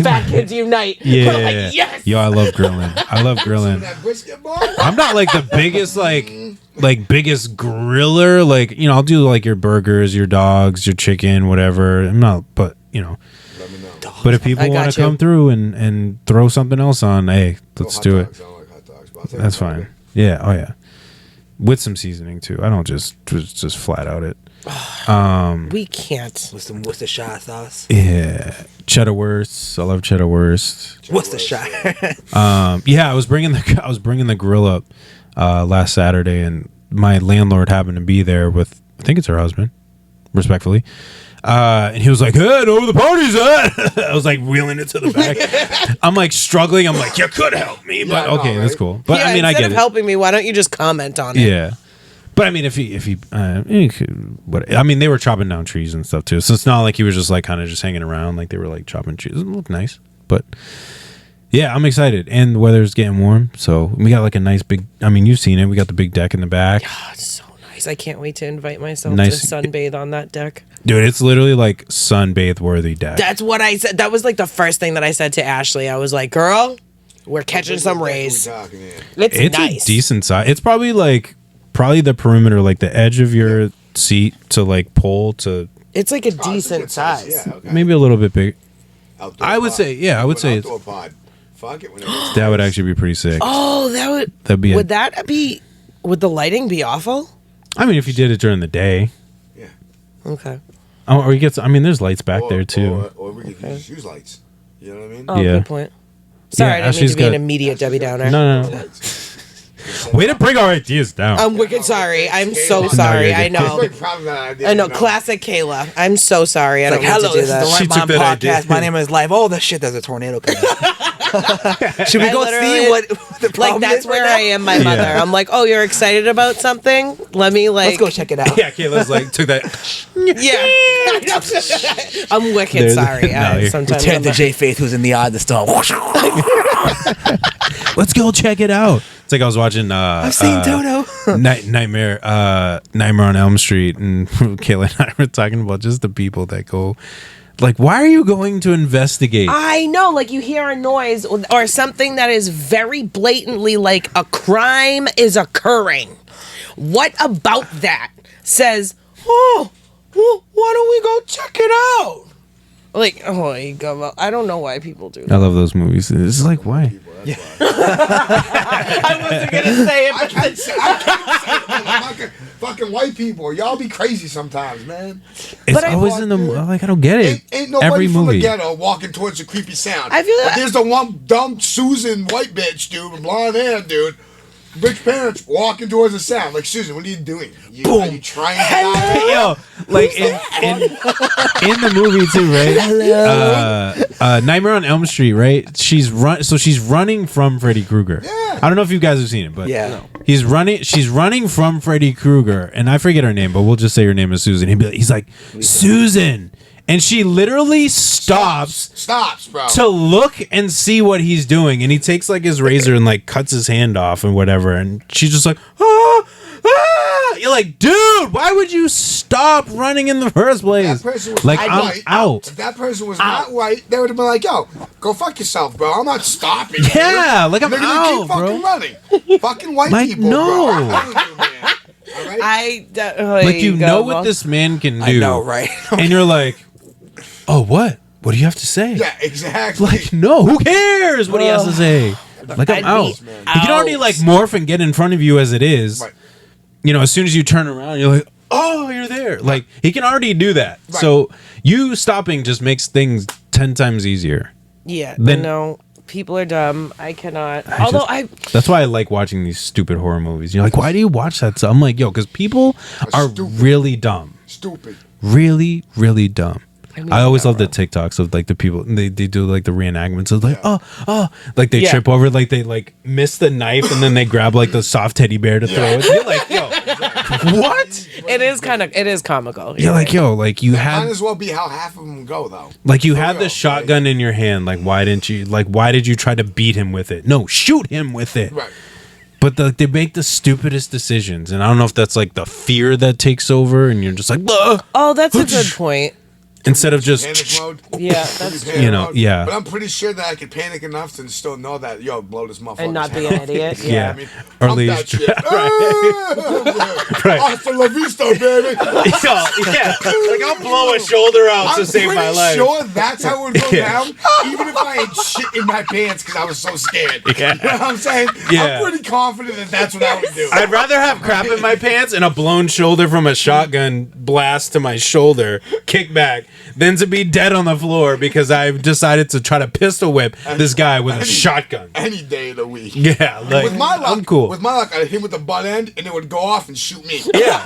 Fat kids unite. yeah, We're like, yes. yo, I love grilling. I love grilling. That brisket bar? I'm not like the biggest biggest griller. Like I'll do like your burgers, your dogs, your chicken, whatever. I'm not, but Let me know. but if people I got want to you. come through and throw something else on, hey, let's Hot do it. dogs. I don't like hot dogs, but I'll take That's a fine. burger. Yeah. Oh yeah. With some seasoning too. I don't just flat out it. We can't. With some Worcestershire sauce. Yeah. Cheddar wurst. I love cheddar wurst. Worcestershire. Yeah, I was bringing the grill up last Saturday, and my landlord happened to be there with, I think it's her husband, respectfully, and he was like, "Hey, I know where the party's at." I was like wheeling it to the back. I'm like struggling. I'm like, "You could help me," but Yeah, I know, okay, that's right? cool. But Yeah, I mean, I instead get of it. helping me, why don't you just comment on it? Yeah. But I mean, if he but I mean, they were chopping down trees and stuff too. So it's not like he was just like kind of just hanging around. Like they were like chopping trees. It looked nice, but Yeah, I'm excited. And the weather's getting warm, so we got like a nice big. I mean, you've seen it. We got the big deck in the back. Oh, it's so nice. I can't wait to invite myself Nice. to sunbathe on that deck. Dude, it's literally like sunbathe worthy deck. That's what I said. That was like the first thing that I said to Ashley. I was like, girl, we're catching some rays. It's nice. A decent size. It's probably the perimeter, like the edge of your seat to like pole to It's like a decent size. Yeah, okay. maybe a little bit big. Outdoor I would pod. say, yeah, I would say Outdoor pod. Fuck it. Whenever it's that would nice. actually be pretty sick. Oh, That'd be. Would the lighting be awful? I mean, if you did it during the day, Yeah. Okay. or you get. I mean, there's lights back there too. Or we could just use lights. You know what I mean? Oh, Yeah. good point. Sorry, I didn't mean Ashley's to be an got- immediate Debbie Downer. No. Way to bring our ideas down. I'm wicked sorry. I'm so No, sorry. you're I good. know. I know. Classic Kayla. I'm so sorry. I Like, don't mean hello, to do this is that. the She Right took Mom that idea. podcast. My name is Live. Oh, the shit, there's a tornado coming. Should we I go literally- see what the problem Like, that's is where right I am, my mother. Yeah. I'm like, oh, you're excited about something? Let me, like. Let's go check it out. Yeah, Kayla's like took that. Yeah. I'm wicked There's- sorry. No, you're- Sometimes Turn I'm to like- J Faith, who's in the eye of the storm. Let's go check it out. It's like I was watching. I've seen Toto. Nightmare on Elm Street, and Kayla and I were talking about just the people that go. Like, why are you going to investigate? I know, like you hear a noise or something that is very blatantly like a crime is occurring. What about that says, oh, well, why don't we go check it out? Like, oh my God, I don't know why people do I that. love those movies. It's like, why? I wasn't gonna say it, I but can't say it. Fucking white people. Y'all be crazy sometimes, man. It's But I always thought, in the. dude, Like, I don't get it. Ain't nobody Every from movie. the ghetto walking towards the creepy sound. I feel But that- there's the one dumb Susan white bitch, dude, with blonde hair, dude. Rich parents walking towards the sound. Like, Susan, what are you doing? Are you trying to die? Yo, like in the movie too, right? Nightmare on Elm Street, right? She's running from Freddy Krueger. Yeah. I don't know if you guys have seen it, but Yeah. he's running. She's running from Freddy Krueger, and I forget her name, but we'll just say her name is Susan. He's like Susan, and she literally stops Stops, bro. to look and see what he's doing, and he takes like his razor and like cuts his hand off and whatever, and she's just like, ah. You're like, dude, why would you stop running in the first place? That person was Like, not I'm white. out. If that person was not white, they would have been like, yo, go fuck yourself, bro. I'm not stopping. you." Yeah, like, I'm They're gonna keep out, fucking bro. running. Fucking white Like, people, no. bro. I'm telling you, man. All right? Like, you know what this man can do. I know, right? And you're like, oh, what? What do you have to say? Yeah, exactly. Like, no, who cares what he has to say? Like, I'm I'd out. be He can already, out. like, morph and get in front of you as it is. Right. You know, as soon as you turn around, you're like, oh, you're there. Like, he can already do that. Right. So, you stopping just makes things 10 times easier. Yeah, Then- no, people are dumb. I cannot. Although That's why I like watching these stupid horror movies. You're like, why do you watch that stuff? I'm like, yo, because people are stupid. really dumb. Stupid. Really, really dumb. mean, I always love the TikToks of like the people they do like the reenactments of like like they Yeah. trip over, like they like miss the knife and then they grab like the soft teddy bear to throw it. You're like, yo, what? it is comical. You're like, yo, like you Might had as well be how half of them go, though. like you For had real, the shotgun in your hand. Like why didn't you why did you try to beat him with it? No, shoot him with it. Right. But they make the stupidest decisions, and I don't know if that's like the fear that takes over, and you're just like, "Ugh," Oh, that's a good point. instead of just Panic mode. Yeah, that's Panic You know, mode. yeah. But I'm pretty sure that I could panic enough to still know that, yo, blow this motherfucker. and not be an idiot. Yeah. Yeah. I mean, Or I'm least- that shit. Right. Hasta la vista, baby. yeah, like I'll blow a shoulder out I'm to save my pretty life. sure that's how it would go Yeah. down, even if I had shit in my pants because I was so scared. Yeah. You know what I'm saying? Yeah. I'm pretty confident that that's what I would do. I'd rather have crap in my pants and a blown shoulder from a shotgun blast to my shoulder, kick back, than to be dead on the floor because I've decided to try to pistol whip this guy with a shotgun. Any day of the week. Yeah, like With my luck, I'm cool. With my luck, I'd hit him with the butt end and it would go off and shoot me. Yeah,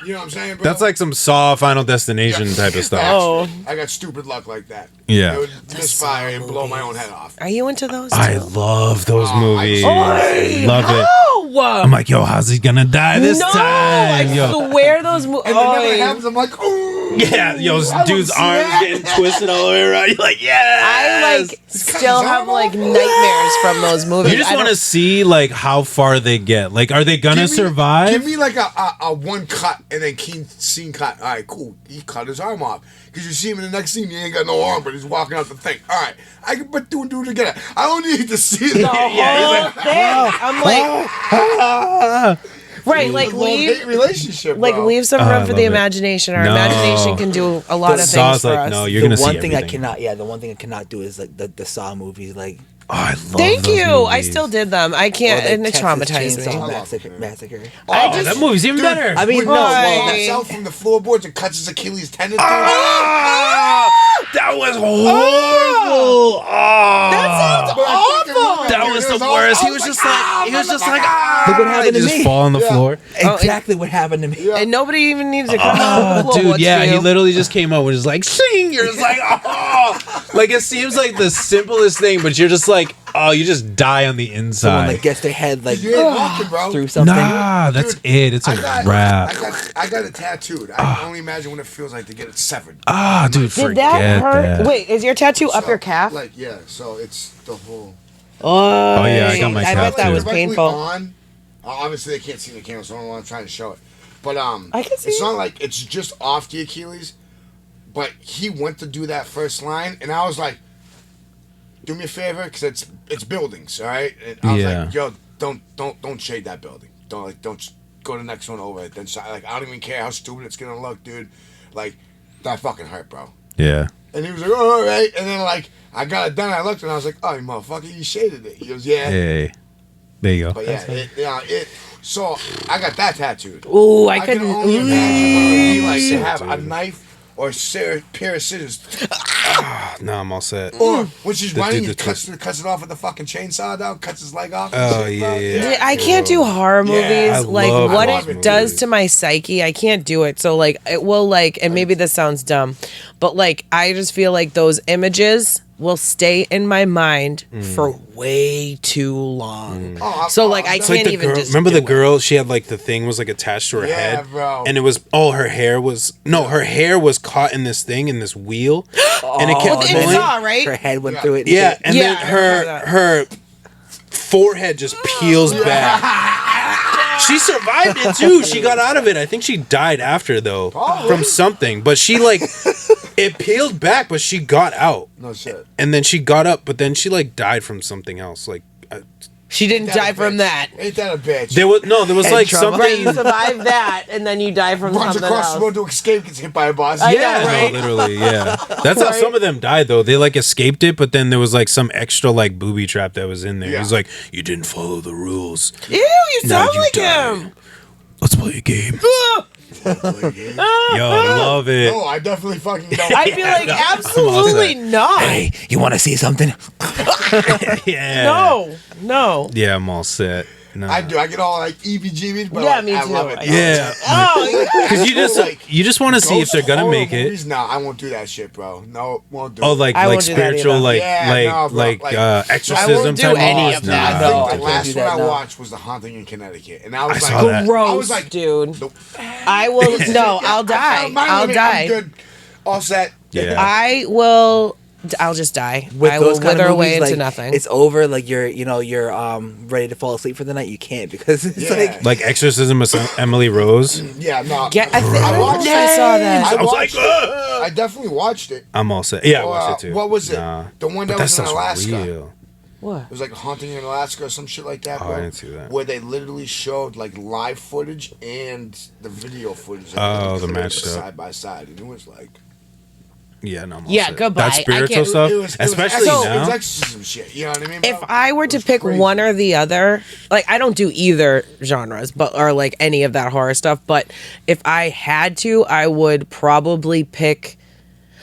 You know what I'm saying, bro? that's like some Saw Final Destination Yeah. type of stuff. Oh. I got stupid luck like that. Yeah. It would misfire and blow my own head off. Are you into those? I too? love those movies. I Love it. No! I'm like, yo, how's he gonna die this no, time? I Yo, swear those movies. And whenever it happens, I'm like, ooh. Yeah, yo, this dude's arms getting twisted all the way around. You're like, yeah. I like still have like nightmares from those movies. You just I want to don't- see like how far they get. Like, are they gonna survive? Give me like a one cut and then scene cut. All right, cool. He cut his arm off because you see him in the next scene. He ain't got no arm, but he's walking out the thing. All right, I can put two and two together. I don't need to see the that. whole thing. I'm like, right, like Love-hate relationship, like bro. leave some I room for the love it. imagination. Our No. imagination can do a lot of things Saw's for like, us. no, you're gonna the one see thing I everything. cannot, yeah, the one thing I cannot do is like the Saw movies, like Oh, I love Thank those you. I movies. still did them. I or, can't, like, and it Texas traumatized Chainsaw me. Massacre. Oh, that movie's even better. I mean, When no, he Why? walks out from the floorboards and cuts his Achilles tendon. Ah, that was horrible. That sounds awful. That was the worst. He was just like, Look what happened to just me. fall on the floor. Exactly what happened to me. And nobody even needs to come out. Oh, dude, yeah, he literally just came out and was like, sing. You're just like, oh. Like, it seems like the simplest thing, but you're just like, oh, you just die on the Someone inside. like gets their head like You ain't walking, bro. through something. Nah, that's Dude, it. It's a wrap. I got it tattooed. I can only imagine what it feels like to get it severed. Ah, dude, Did forget that hurt? that. Wait, is your tattoo up your calf? Like, yeah, so it's the whole. Oh, yeah, I got my I calf bet that too. was Directly painful. On, obviously, they can't see the camera, so I'm trying to show it. But I can see it's it. not like it's just off the Achilles. But he went to do that first line, and I was like, "Do me a favor, because it's buildings, all right." And I was Yeah. like, "Yo, don't shade that building. Don't go to the next one over it. Then like I don't even care how stupid it's gonna look, dude. Like that fucking hurt, bro." Yeah. And he was like, "Oh, all right." And then like I got it done. I looked and I was like, "Oh, you motherfucker, you shaded it." He goes, "Yeah." Hey. There you go. But yeah, so I got that tattooed. Ooh, I can couldn't. only imagine what it would be like to have a knife or a pair of scissors. No, I'm all set. Or when she's The- running, the- he cuts it off with the fucking chainsaw down, cuts his leg off. and Oh, shit, yeah, bro. yeah. I can't do horror movies. I Like love what horror it does movies. to my psyche, I can't do it. So like it will like, and maybe this sounds dumb, but like I just feel like those images will stay in my mind for way too long. So like I It's like can't the even girl, just remember do the it. girl? She had like the thing was like attached to her Yeah, head, bro. and it was her hair was her hair was caught in this thing in this wheel, and it kept Well, pulling. it's all right. Her head went through it. Yeah, and Yeah, then I remember her forehead just peels back. She survived it too. She got out of it. I think she died after though from something, but she like it peeled back, but she got out. No shit. And then she got up, but then she like died from something else. Like She didn't Ain't that die a from bitch? that. Ain't that a bitch? there was Head like trauma. Right, you something. survive that, and then you die from Runs something across the else. road to escape, gets hit by a bus. I know, Yeah, right? no, literally, yeah. That's how some of them died, though. They like escaped it, but then there was like some extra like booby trap that was in there. Yeah. He's like, "You didn't follow the rules. Ew, you Now sound you like die. him. Let's play a game." Yo, I love it. No, I definitely fucking don't. I'd be like, absolutely not. Hey, you want to see something? Yeah. No. Yeah, I'm all set. No. I do. I get all like EBGBs, but Yeah, like, me I too. love it. Yeah. Oh, Because you just want to see if they're gonna Ghost make horror it. movies? Nah, I won't do that shit, bro. No, won't do Oh, it. like I like won't do that spiritual, either. like Yeah, no, bro, like- exorcism I won't do type any movies? of that. I Nah. think I the can't last do one that, I no. watched was The Haunting in Connecticut, and I was I like, saw that. gross, I was like, dude. nope. I will. No, I'll die. I'll I'm die. good. All set. Yeah. I will. I'll just die. With I will those kind wither of away movies, into like, nothing. it's over. Like you're ready to fall asleep for the night. You can't because it's Yeah. like Like Exorcism of Emily Rose. Yeah, no. I watched think I saw that. I was watched like, it. I definitely watched it. I'm all set. Yeah, I watched it too. What was it? Nah. The one But that was in stuff's Alaska. real. What? It was like Haunting in Alaska or some shit like that, Oh, bro. I didn't see that. Where they literally showed like live footage and the video footage. Oh, the Like, matched up. side by side, and it was like Yeah, no. I'm all Yeah, set. goodbye. That I spiritual can't- stuff, it was especially it was now. exorcism shit. You know what I mean? Bro? If I were It to was pick crazy. one or the other, like I don't do either genres, but or like any of that horror stuff. But if I had to, I would probably pick.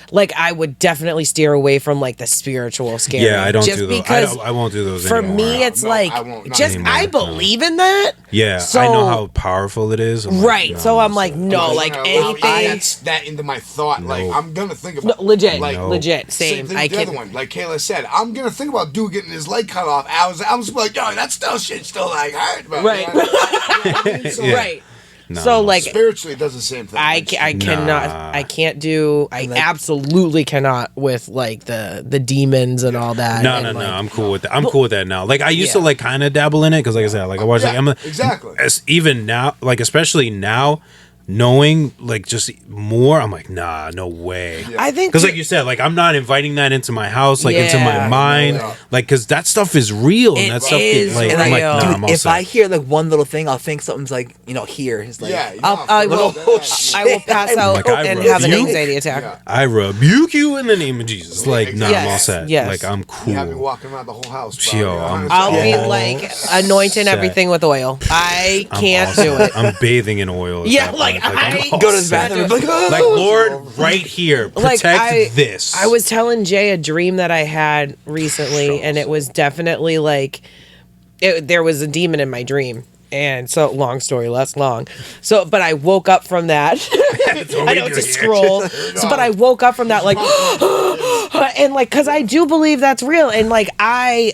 Like I would definitely steer away from like the spiritual scary. Yeah, I don't just do those. because I won't do those for anymore. me it's No, like I won't, not just anymore, I no. believe in that. Yeah, So- I know how powerful it is. I'm like, Right. no, So I'm all like, set. no, I'm like not gonna allow anything. That's that into my thought. Like No. I'm gonna think No, about legit, Like No. legit, same. thing I with the can. other one, like Kayla said, I'm gonna think about dude getting his leg cut off. I was like, yo, that still shit still like hurt, bro. Right. You know what I mean? So, Yeah. Right. No. So like Spiritually, it does the same thing. I cannot I can't do I like- absolutely cannot with like the demons and all that. No, and, no, like, no. I'm cool with that. I'm cool with that now. Like I used to Yeah. like kind of dabble in it because, like I said, like I watched like I'm exactly. even now, like especially now, knowing like just more, I'm like, nah, no way. I think Because like you said, like I'm not inviting that into my house, like into my Yeah. mind, No way. like because that stuff is real It and that stuff is gets like And I'm like, real. nah, dude, I'm all if set. I hear like one little thing, I'll think something's like, here. It's like, Yeah, I will I will pass out Like, I and have an rebuke- anxiety attack. Yeah. I rebuke you in the name of Jesus. Like, nah, I'm all Yes, set. yes. Like I'm You have me cool. walking around the whole house, bro. Yo, You know, I'm- I'll be Yeah. like anointing Set. everything with oil. I I'm can't all do set. it. I'm bathing in oil. at Yeah, that like, point. I'm I- all go to the set. bathroom, like, Like Lord, right here, protect this. I was telling Jay a dream that I had recently, and it was definitely like there was a demon in my dream. And so, long story less long. So, but I woke up from that. I know it's a scroll. So, but I woke up from that like, and like, because I do believe that's real, and like I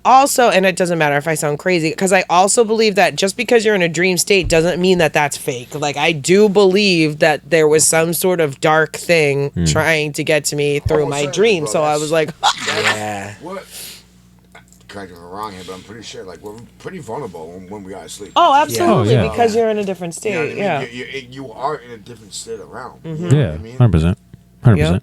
also, and it doesn't matter if I sound crazy, because I also believe that just because you're in a dream state doesn't mean that that's fake. Like I do believe that there was some sort of dark thing trying to get to me through my certainly, dream. bro. So I was like, yeah. What? Correct me if I'm wrong here, but I'm pretty sure like we're pretty vulnerable when we are asleep. oh, absolutely, Oh, yeah. because you're in a different You know what I state. mean? Yeah. You are in a different state of realm. Mm-hmm. You know Yeah, what I mean? 100%. 100%. Yep.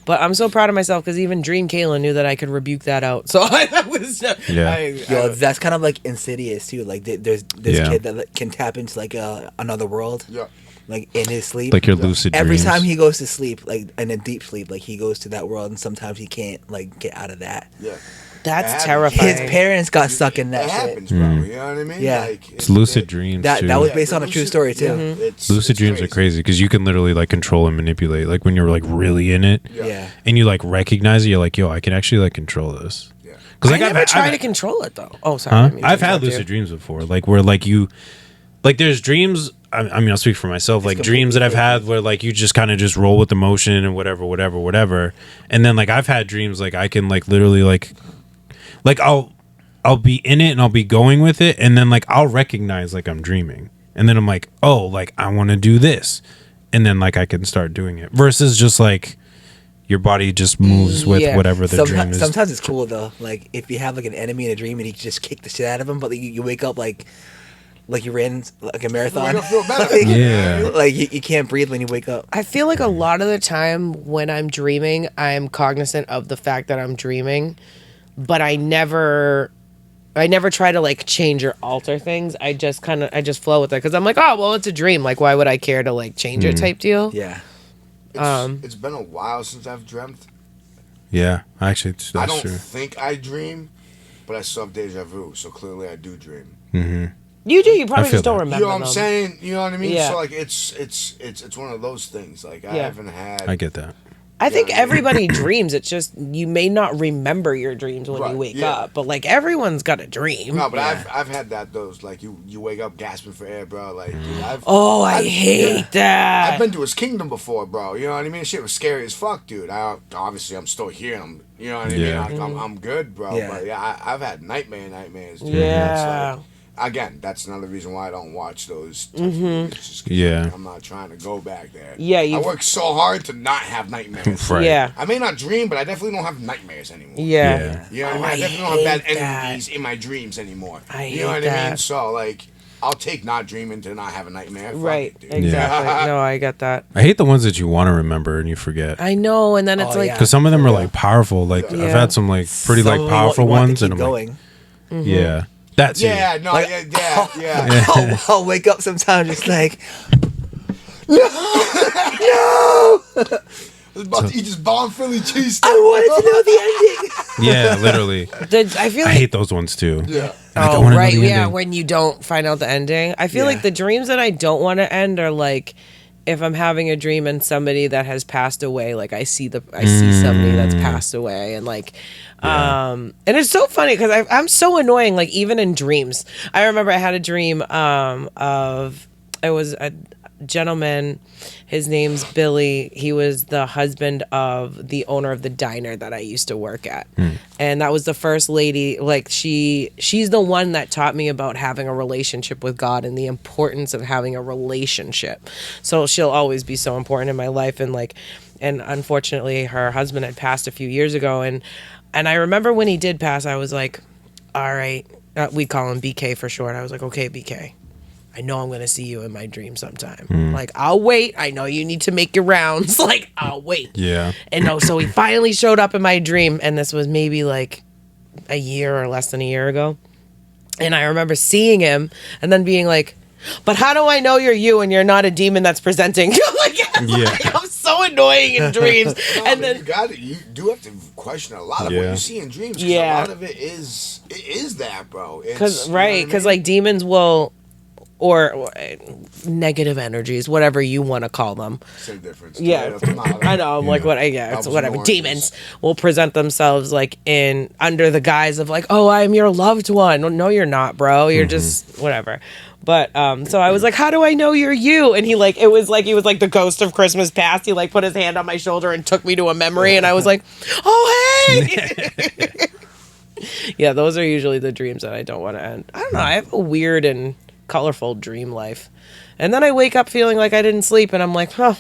But I'm so proud of myself because even Dream Kayla knew that I could rebuke that out. So I was, Yeah. Yo, that's kind of like insidious too. Like there's this Yeah. kid that like, can tap into like another world, Yeah. like in his sleep. Like your lucid Every dreams. time he goes to sleep, like in a deep sleep, like he goes to that world, and sometimes he can't like get out of that. Yeah. that's It terrifying. His parents got stuck in It that shit. happens, bro. Mm. You know what I mean? Yeah. Like, It's lucid dreams That too. that was Yeah, based the on a true lucid- story too. yeah, it's- Lucid it's dreams are crazy because you can literally like control and manipulate. Like when you're like really in it, Yeah. and you like recognize it, you're like, yo, I can actually like control this. Yeah. Because I like never I've tried had- to control it though. Oh, sorry. I Huh? didn't mean to I've had interrupt you. lucid dreams before, like where like you, like there's dreams. I mean, I'll speak for myself. Like dreams that I've had where like you just kind of just roll with the motion and whatever. And then like I've had dreams like I can like literally like I'll be in it and I'll be going with it, and then like I'll recognize like I'm dreaming, and then I'm like, oh, like I want to do this, and then like I can start doing it. Versus just like your body just moves with Yeah. whatever the dream is. Sometimes it's cool though. Like if you have like an enemy in a dream and you just kick the shit out of him, but you wake up like you ran like a marathon. You feel better. Like, Yeah. like you can't breathe when you wake up. I feel like a lot of the time when I'm dreaming, I'm cognizant of the fact that I'm dreaming, but I never try to like change or alter things. I just flow with it because I'm like, oh well, it's a dream. Like, why would I care to like change it? Type deal. Yeah. It's been a while since I've dreamt. Yeah, actually, that's I don't true. think I dream, but I still have deja vu, so clearly I do dream. You do. You probably feel just don't that. remember You know what I'm them. saying? You know what I mean? Yeah. So like it's one of those things. Like I Yeah. haven't had. I get that. I think everybody dreams. It's just you may not remember your dreams when Right, you wake yeah. up, but like everyone's got a dream. No, but I've had those like you wake up gasping for air, bro. Like dude, Oh, I hate that. I've been to his kingdom before, bro. You know what I mean? Shit was scary as fuck, dude. Obviously I'm still here. You know what I mean? Yeah. I'm good, bro. Yeah. But yeah, I've had nightmares. Dude. Yeah. It's like, again, that's another reason why I don't watch those. Just 'cause Yeah. I'm not trying to go back there. Yeah, I work so hard to not have nightmares. Right. Yeah. I may not dream, but I definitely don't have nightmares anymore. Yeah. Yeah. You know what Oh, I I mean? I definitely don't have bad hate that. energies in my dreams anymore. I you know hate what I that. mean? So like, I'll take not dreaming to not have a nightmare. Fuck Right. it, dude. Exactly. No, I get that. I hate the ones that you want to remember and you forget. I know, and then it's Oh, like yeah. Because some of them are like powerful. Like Yeah. I've had some like pretty Some like of them powerful you want to ones, and keep I'm going. like, yeah, that's Yeah, it. no, Like- yeah. I'll wake up sometimes just like I was about to eat this bomb Philly cheese. I wanted to know the ending. Yeah, literally. I feel I like hate those ones too. Yeah. Like, I oh wanna know right, the yeah. ending. When you don't find out the ending, I feel Yeah. like the dreams that I don't want to end are like if I'm having a dream and somebody that has passed away, like I see somebody that's passed away, and like, and it's so funny because I'm so annoying. Like even in dreams, I remember I had a dream of it was gentleman. His name's Billy. He was the husband of the owner of the diner that I used to work at. And that was the first lady. Like, she's the one that taught me about having a relationship with God and the importance of having a relationship. So she'll always be so important in my life. And like, and unfortunately her husband had passed a few years ago. And I remember when he did pass, I was like, all right, we call him BK for short. I was like, okay, BK, I know I'm going to see you in my dream sometime. Like, I'll wait. I know you need to make your rounds. Like, I'll wait. Yeah. And no, so he finally showed up in my dream. And this was maybe like a year or less than a year ago. And I remember seeing him and then being like, but how do I know you're you and you're not a demon that's presenting? Like, I'm so annoying in dreams. And then you do have to question a lot of what you see in dreams. Yeah. A lot of it is that, bro. Because like demons will, or negative energies, whatever you want to call them. Same difference. Yeah, I know. I'm like, what? Yeah, it's whatever. Demons will present themselves like in under the guise of like, oh, I'm your loved one. No, you're not, bro. You're just whatever. But so I was like, how do I know you're you? And he was like the ghost of Christmas past. He like put his hand on my shoulder and took me to a memory, and I was like, oh hey. Yeah, those are usually the dreams that I don't want to end. I don't know. I have a weird and colorful dream life, and then I wake up feeling like I didn't sleep, and I'm like, huh.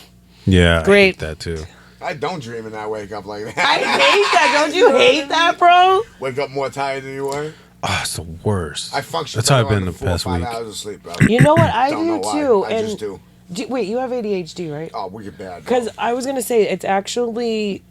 Yeah, great. I hate that too. I don't dream and I wake up like that. I hate that. Don't you hate that, bro? Wake up more tired than you were. Oh, it's the worst. I function. That's how I've been the past 4 or 5 week. hours of sleep, bro. You know what? I do too. I just do. Wait, you have ADHD, right? Oh, we get bad. Because I was gonna say it's actually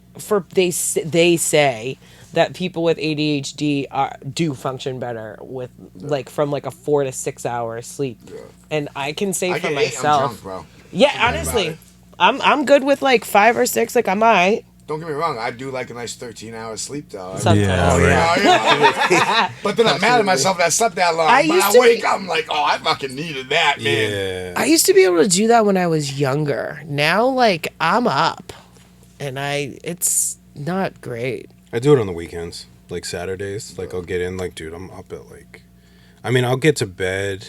they say that people with ADHD do function better with like from like a 4 to 6 hour sleep. Yeah. And I can say for myself, I'm drunk, bro. Yeah, honestly, I'm good with like 5 or 6. Like I'm alright. Don't get me wrong, I do like a nice 13-hour sleep though. Sometimes. Yeah. But then I'm mad at myself that I slept that long. I wake up, I'm like, oh, I fucking needed that, man. Yeah. I used to be able to do that when I was younger. Now, like, I'm up, and it's not great. I do it on the weekends, like Saturdays. Like I'll get in, like, dude, I'm up at like, I mean, I'll get to bed.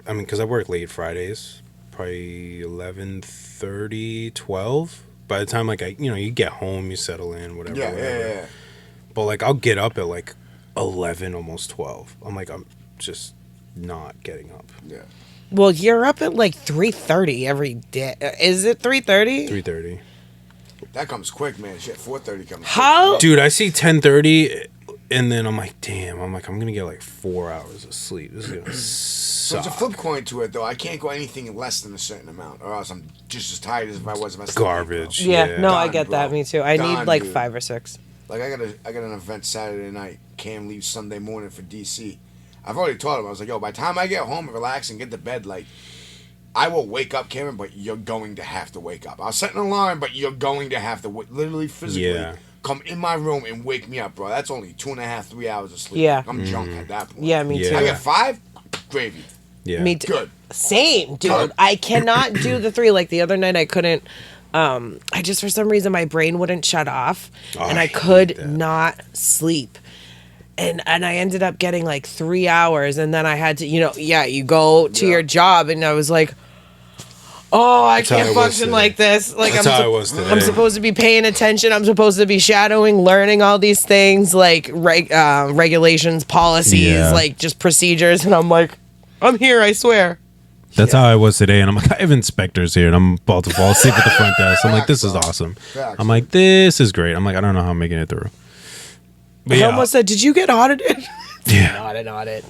I mean, because I work late Fridays, probably 11:30, 12. By the time, like, you get home, you settle in, whatever. Yeah. But, like, I'll get up at, like, 11, almost 12. I'm like, I'm just not getting up. Yeah. Well, you're up at, like, 3:30 every day. Is it 3:30? 3:30. That comes quick, man. Shit, 4:30 comes How? quick. Dude, I see 10:30, and then I'm like, damn. I'm like, I'm going to get, like, 4 hours of sleep. This is going to So it's a flip coin to it, though. I can't go anything less than a certain amount, or else I'm just as tired as if I was. Garbage. Yeah, no, I Done, get that. bro. Me too. I need Done, like dude. 5 or 6. Like I got an event Saturday night. Cam leaves Sunday morning for DC. I've already told him. I was like, yo, by the time I get home and relax and get to bed, like, I will wake up, Cameron, but you're going to have to wake up. I'll set an alarm, but you're going to have to literally physically come in my room and wake me up, bro. That's only 2.5, 3 hours of sleep. Yeah. I'm drunk at that point. Yeah, me too. I get 5, gravy. Yeah. Me too. Good. Same, dude. I cannot do the 3. Like the other night, I couldn't. I just, for some reason, my brain wouldn't shut off, and I could not sleep. And I ended up getting like 3 hours, and then I had to, you go to your job, and I was like, oh, I can't function like this. Like That's how I was today. I'm supposed to be paying attention. I'm supposed to be shadowing, learning all these things, like regulations, policies, like just procedures, and I'm like, I'm here, I swear. That's how I was today, and I'm like, I have inspectors here, and I'm about to fall asleep at the front desk. I'm like, this is awesome. I'm like, this is great. I'm like, I don't know how I'm making it through. But I almost said, did you get audited? Yeah. Not an audit.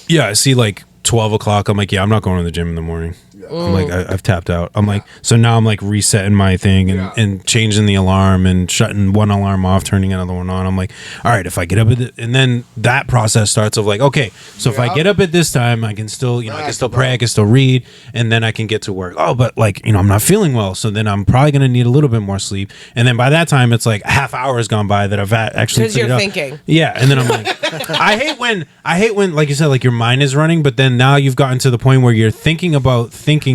Yeah, I see like 12 o'clock. I'm like, yeah, I'm not going to the gym in the morning. I'm like, I've tapped out. I'm like, so now I'm like resetting my thing and changing the alarm and shutting one alarm off, turning another one on. I'm like, all right, if I get up at and then that process starts of like, okay, so if I get up at this time, I can still, I can still pray, I can still read, and then I can get to work. Oh, but like, I'm not feeling well. So then I'm probably going to need a little bit more sleep. And then by that time, it's like a half hour has gone by that I've actually because you're thinking. Yeah. And then I'm like, I hate when, like you said, like your mind is running, but then now you've gotten to the point where you're thinking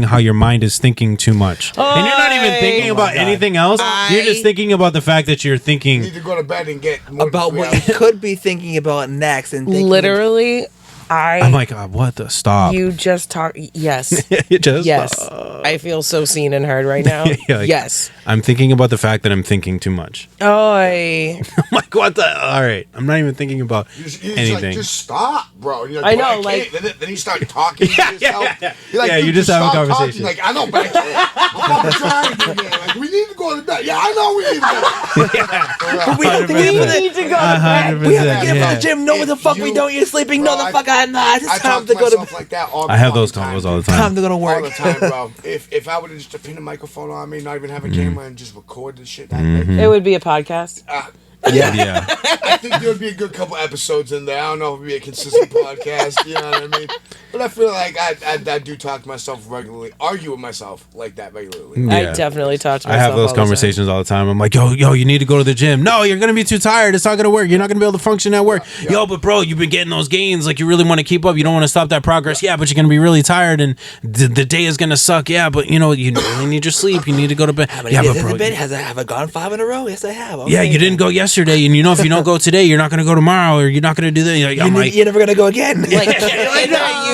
how your mind is thinking too much. And you're not even thinking about anything else. You're just thinking about the fact that you're thinking. You need to go to bed and get more about what you could be thinking about next and thinking Literally, I'm like, what the stop? You just talk. Yes. Just Yes. stop. I feel so seen and heard right now. Yeah, like, yes. I'm thinking about the fact that I'm thinking too much. I'm I'm like, what the? All right. I'm not even thinking about You're anything. like, just stop, bro. And you're I like, know, "But like- can't." Then you start talking to yourself. yeah. You're like, Yeah, "Dude, you just have a stop talking." conversation. Like, I know, but I can't. I'm fucking trying to, man. Like, we need to go to bed. Yeah, I know we need to go. We have to get for need to go to bed. 100%. We have to get yeah. for the gym. No, what the fuck we You- don't. You're sleeping. No, Bro, the fuck I'm not. I It's time talk to to go to myself bed. like that all the I have fucking those time, combos all the dude. time. Time to go to All work. the time, bro. If I would have just pin a microphone on me, not even have a Mm-hmm. camera, and just record this shit, It would be a podcast. Yeah. I think there would be a good couple episodes in there. I don't know if it would be a consistent podcast, you know what I mean? But I feel like I do talk to myself regularly, argue with myself like that regularly. Yeah. I definitely talk to I myself. have those all the time. conversations all the time. I'm like, yo, you need to go to the gym. No, you're gonna be too tired. It's not gonna work. You're not gonna be able to function at work. Yeah. Yo, but bro, you've been getting those gains. Like, you really want to keep up. You don't want to stop that progress. Yeah, but you're gonna be really tired, and the day is gonna suck. Yeah, but you know, you really need your sleep. You need to go to bed. How many Yeah, days but has bro, it been? Have I gone 5 in a row? Yes, I have. yeah, Okay. you didn't go yesterday, and you know, if you don't go today, you're not gonna go tomorrow, or you're not gonna do that. You're never gonna go again. Like,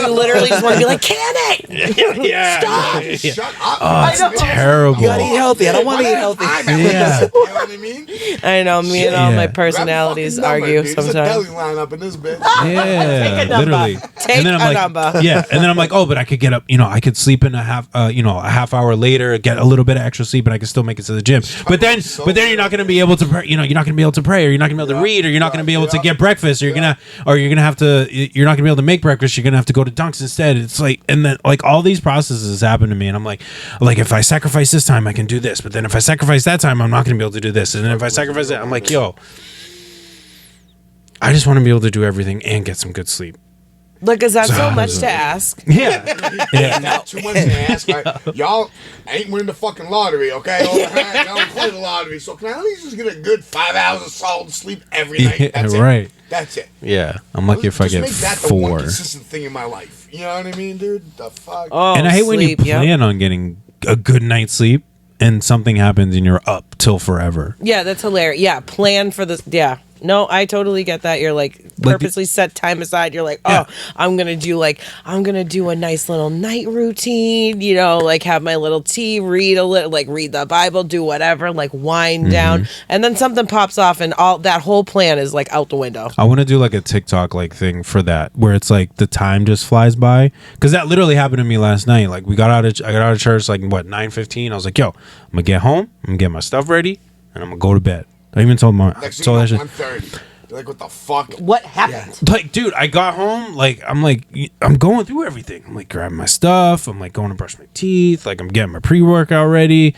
you literally just want to be like, can it? yeah, Stop. yeah. Shut up. Oh, it's terrible. You gotta eat healthy. I don't want to eat healthy. Yeah. You know what I mean? I know, me and all Yeah. my Grab a personalities Grab a fucking number, argue dude. There's a deli sometimes. line up in this bitch. Yeah, Take a number. literally. Take and then I'm a like, number. yeah, and then I'm like, oh, but I could get up. You know, I could sleep in a half hour later, get a little bit of extra sleep, and I can still make it to the gym. But then you're not going to be able to, you're not going to be able to pray, or you're not going to be able to read, or you're not going to be able to get breakfast, or you're not going to be able to make breakfast. You're going to have to go to Dunks instead. It's like, and then like all these processes happen to me, and I'm like if I sacrifice this time, I can do this. But then if I sacrifice that time, I'm not going to be able to do this. And then if I sacrifice that, I'm like, yo, I just want to be able to do everything and get some good sleep. Look, is that so So- much to ask? Yeah. Not too much to ask. Right? Y'all ain't winning the fucking lottery, okay? Y'all don't play the lottery. So can I at least just get a good 5 hours of solid sleep every night? Yeah, That's right. it. That's it. Yeah. I'm lucky if I Just get make that the one 4. consistent thing in my life. You know what I mean, dude? The fuck? Oh, And I hate when you sleep, yep. plan on getting a good night's sleep and something happens and you're up till forever. Yeah, that's hilarious. Yeah, plan for this. Yeah. No, I totally get that. You're like purposely set time aside. You're like, oh, Yeah. I'm gonna do a nice little night routine. You know, like have my little tea, read a little, like read the Bible, do whatever, like wind down, and then something pops off, and all that whole plan is like out the window. I want to do like a TikTok like thing for that where it's like the time just flies by, because that literally happened to me last night. Like I got out of church like 9:15. I was like, yo, I'm gonna get home, I'm gonna get my stuff ready, and I'm gonna go to bed. I even told my Next told that thing shit. you know, 1:30. You're like, what the fuck? What happened? Like, dude, I got home, like, I'm going through everything. I'm like grabbing my stuff. I'm like going to brush my teeth. Like, I'm getting my pre-workout ready.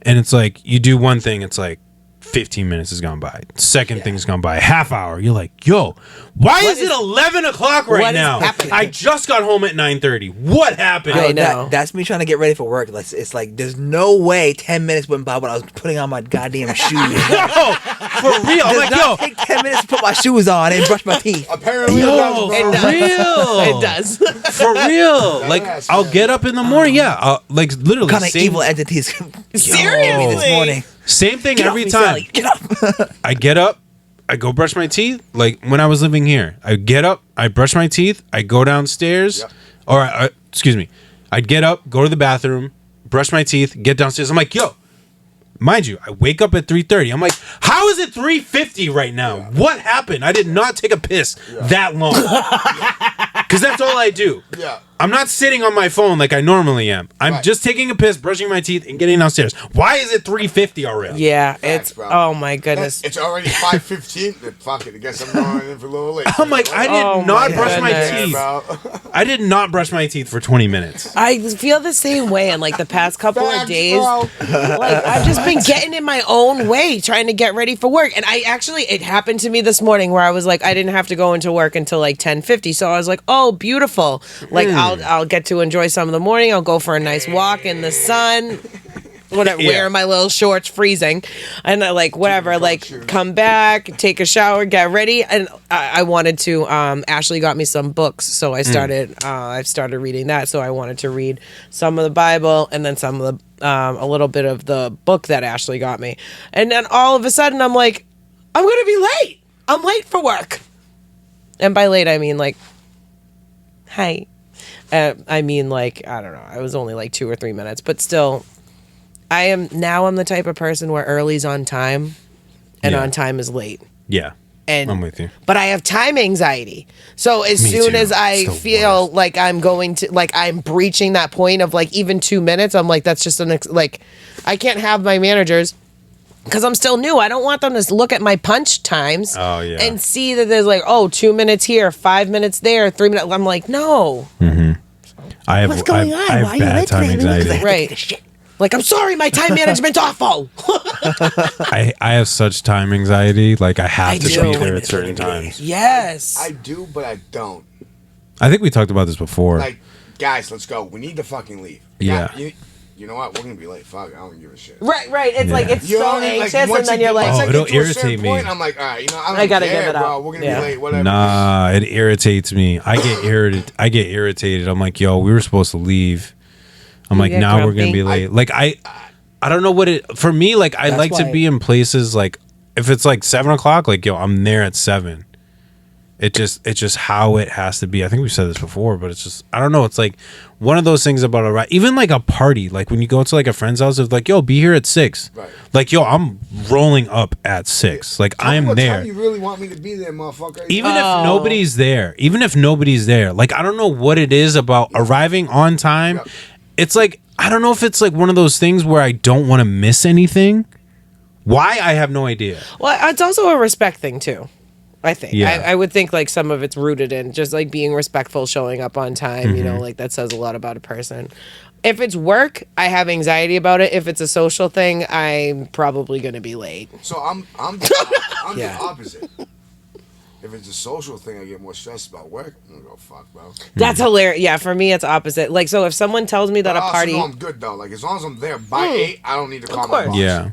And it's like, you do one thing, it's like 15 minutes has gone by. Second thing's gone by. Half hour. You're like, yo, why is it 11 o'clock right what is now? happening? I just got home at 9:30. What happened? I know. That's me trying to get ready for work. It's like there's no way 10 minutes went by when I was putting on my goddamn shoes. Yo, for real. I'm Does like, not yo, take 10 minutes to put my shoes on and brush my teeth. Apparently, yo, it does, for bro. real. It does. For real. Like, Yes, I'll man. get up in the morning. Yeah. Like, literally. What kind of same- evil entities Seriously. this morning? Same thing Get every off me, time. Sally. Get up. I get up, I go brush my teeth. Like when I was living here, I get up, I brush my teeth, I go downstairs, Yep. or excuse me, I'd get up, go to the bathroom, brush my teeth, get downstairs. I'm like, yo, mind you, I wake up at 3:30. I'm like, how is it 3:50 right now? What happened? I did not take a piss that long. Because that's all I do. Yeah. I'm not sitting on my phone like I normally am. I'm Right. just taking a piss, brushing my teeth, and getting downstairs. Why is it 3:50 already? Yeah, Facts, it's bro. oh my goodness. It's already 5:15. Then fuck it. I guess I'm going in for a little late. I'm like, I did Oh not my brush my goodness. teeth. bro. I did not brush my teeth for 20 minutes. I feel the same way in like the past couple of Facts, days. bro. Like I've just been getting in my own way trying to get ready for work. And it happened to me this morning where I was like, I didn't have to go into work until like 10:50. So I was like, oh, beautiful. Like I'll get to enjoy some of the morning. I'll go for a nice walk in the sun. Whatever, Yeah. wearing my little shorts, freezing, and I like whatever, like come back, take a shower, get ready, and I wanted to. Ashley got me some books, so I started. I've started reading that, so I wanted to read some of the Bible and then some of the a little bit of the book that Ashley got me, and then all of a sudden I'm like, I'm gonna be late. I'm late for work, and by late I mean like Hi. I mean, like, I don't know. I was only like 2 or 3 minutes, but still, I'm the type of person where early's on time and Yeah. on time is late. Yeah. And I'm with you. But I have time anxiety. So as Me soon too. as I It's the feel worst. like I'm going to, like, I'm breaching that point of like even 2 minutes, I'm like, that's just like, I can't have my managers, because I'm still new. I don't want them to look at my punch times Oh, yeah. and see that there's like, 2 minutes here, 5 minutes there, 3 minutes. I'm like, no. I have, What's going I on? have Why are you bad late time today? Because I anxiety. had to Right. take a shit. Like, I'm sorry, my time management's awful. I have such time anxiety. Like I have I to do. be there at certain times. Yes. I do, but I don't. I think we talked about this before. Like, guys, let's go. We need to fucking leave. Yeah. You know what? We're gonna be late. Fuck, I don't give a shit. Right. It's like, Yeah. it's You know so what I mean? anxious, once and then it- you're like, once I Oh, get it'll to a certain irritate me. point, I'm like, all right, I don't I gotta care, give it up. bro. We're gonna Yeah. be late. Whatever. Nah, it irritates me. I get irritated. I'm like, yo, we were supposed to leave. I'm like, get now we're gonna grumpy? be late. Like I don't know what it for me. Like I That's like to why- be in places like if it's like 7:00, like yo, I'm there at 7. It's just how it has to be. I think we've said this before, but it's just I don't know. It's like one of those things about a ride. Even like a party, like when you go to like a friend's house, it's like yo, be here at 6. Right. Like yo, I'm rolling up at 6. Like Tell me I'm what there. time you really want me to be there, motherfucker? Even if nobody's there, like I don't know what it is about arriving on time. Yeah. It's like I don't know if it's like one of those things where I don't want to miss anything. Why? I have no idea. well, it's also a respect thing too. I think. Yeah. I would think like some of it's rooted in just like being respectful, showing up on time. You Mm-hmm. know, like that says a lot about a person. If it's work, I have anxiety about it. If it's a social thing, I'm probably gonna be late. So I'm the Yeah. opposite. If it's a social thing, I get more stressed about work. I'm gonna go fuck, bro. That's hilarious. Yeah, for me, it's opposite. Like, so if someone tells me that But a I also party, know I'm good though. Like as long as I'm there by 8, I don't need to call course. my boss. Yeah.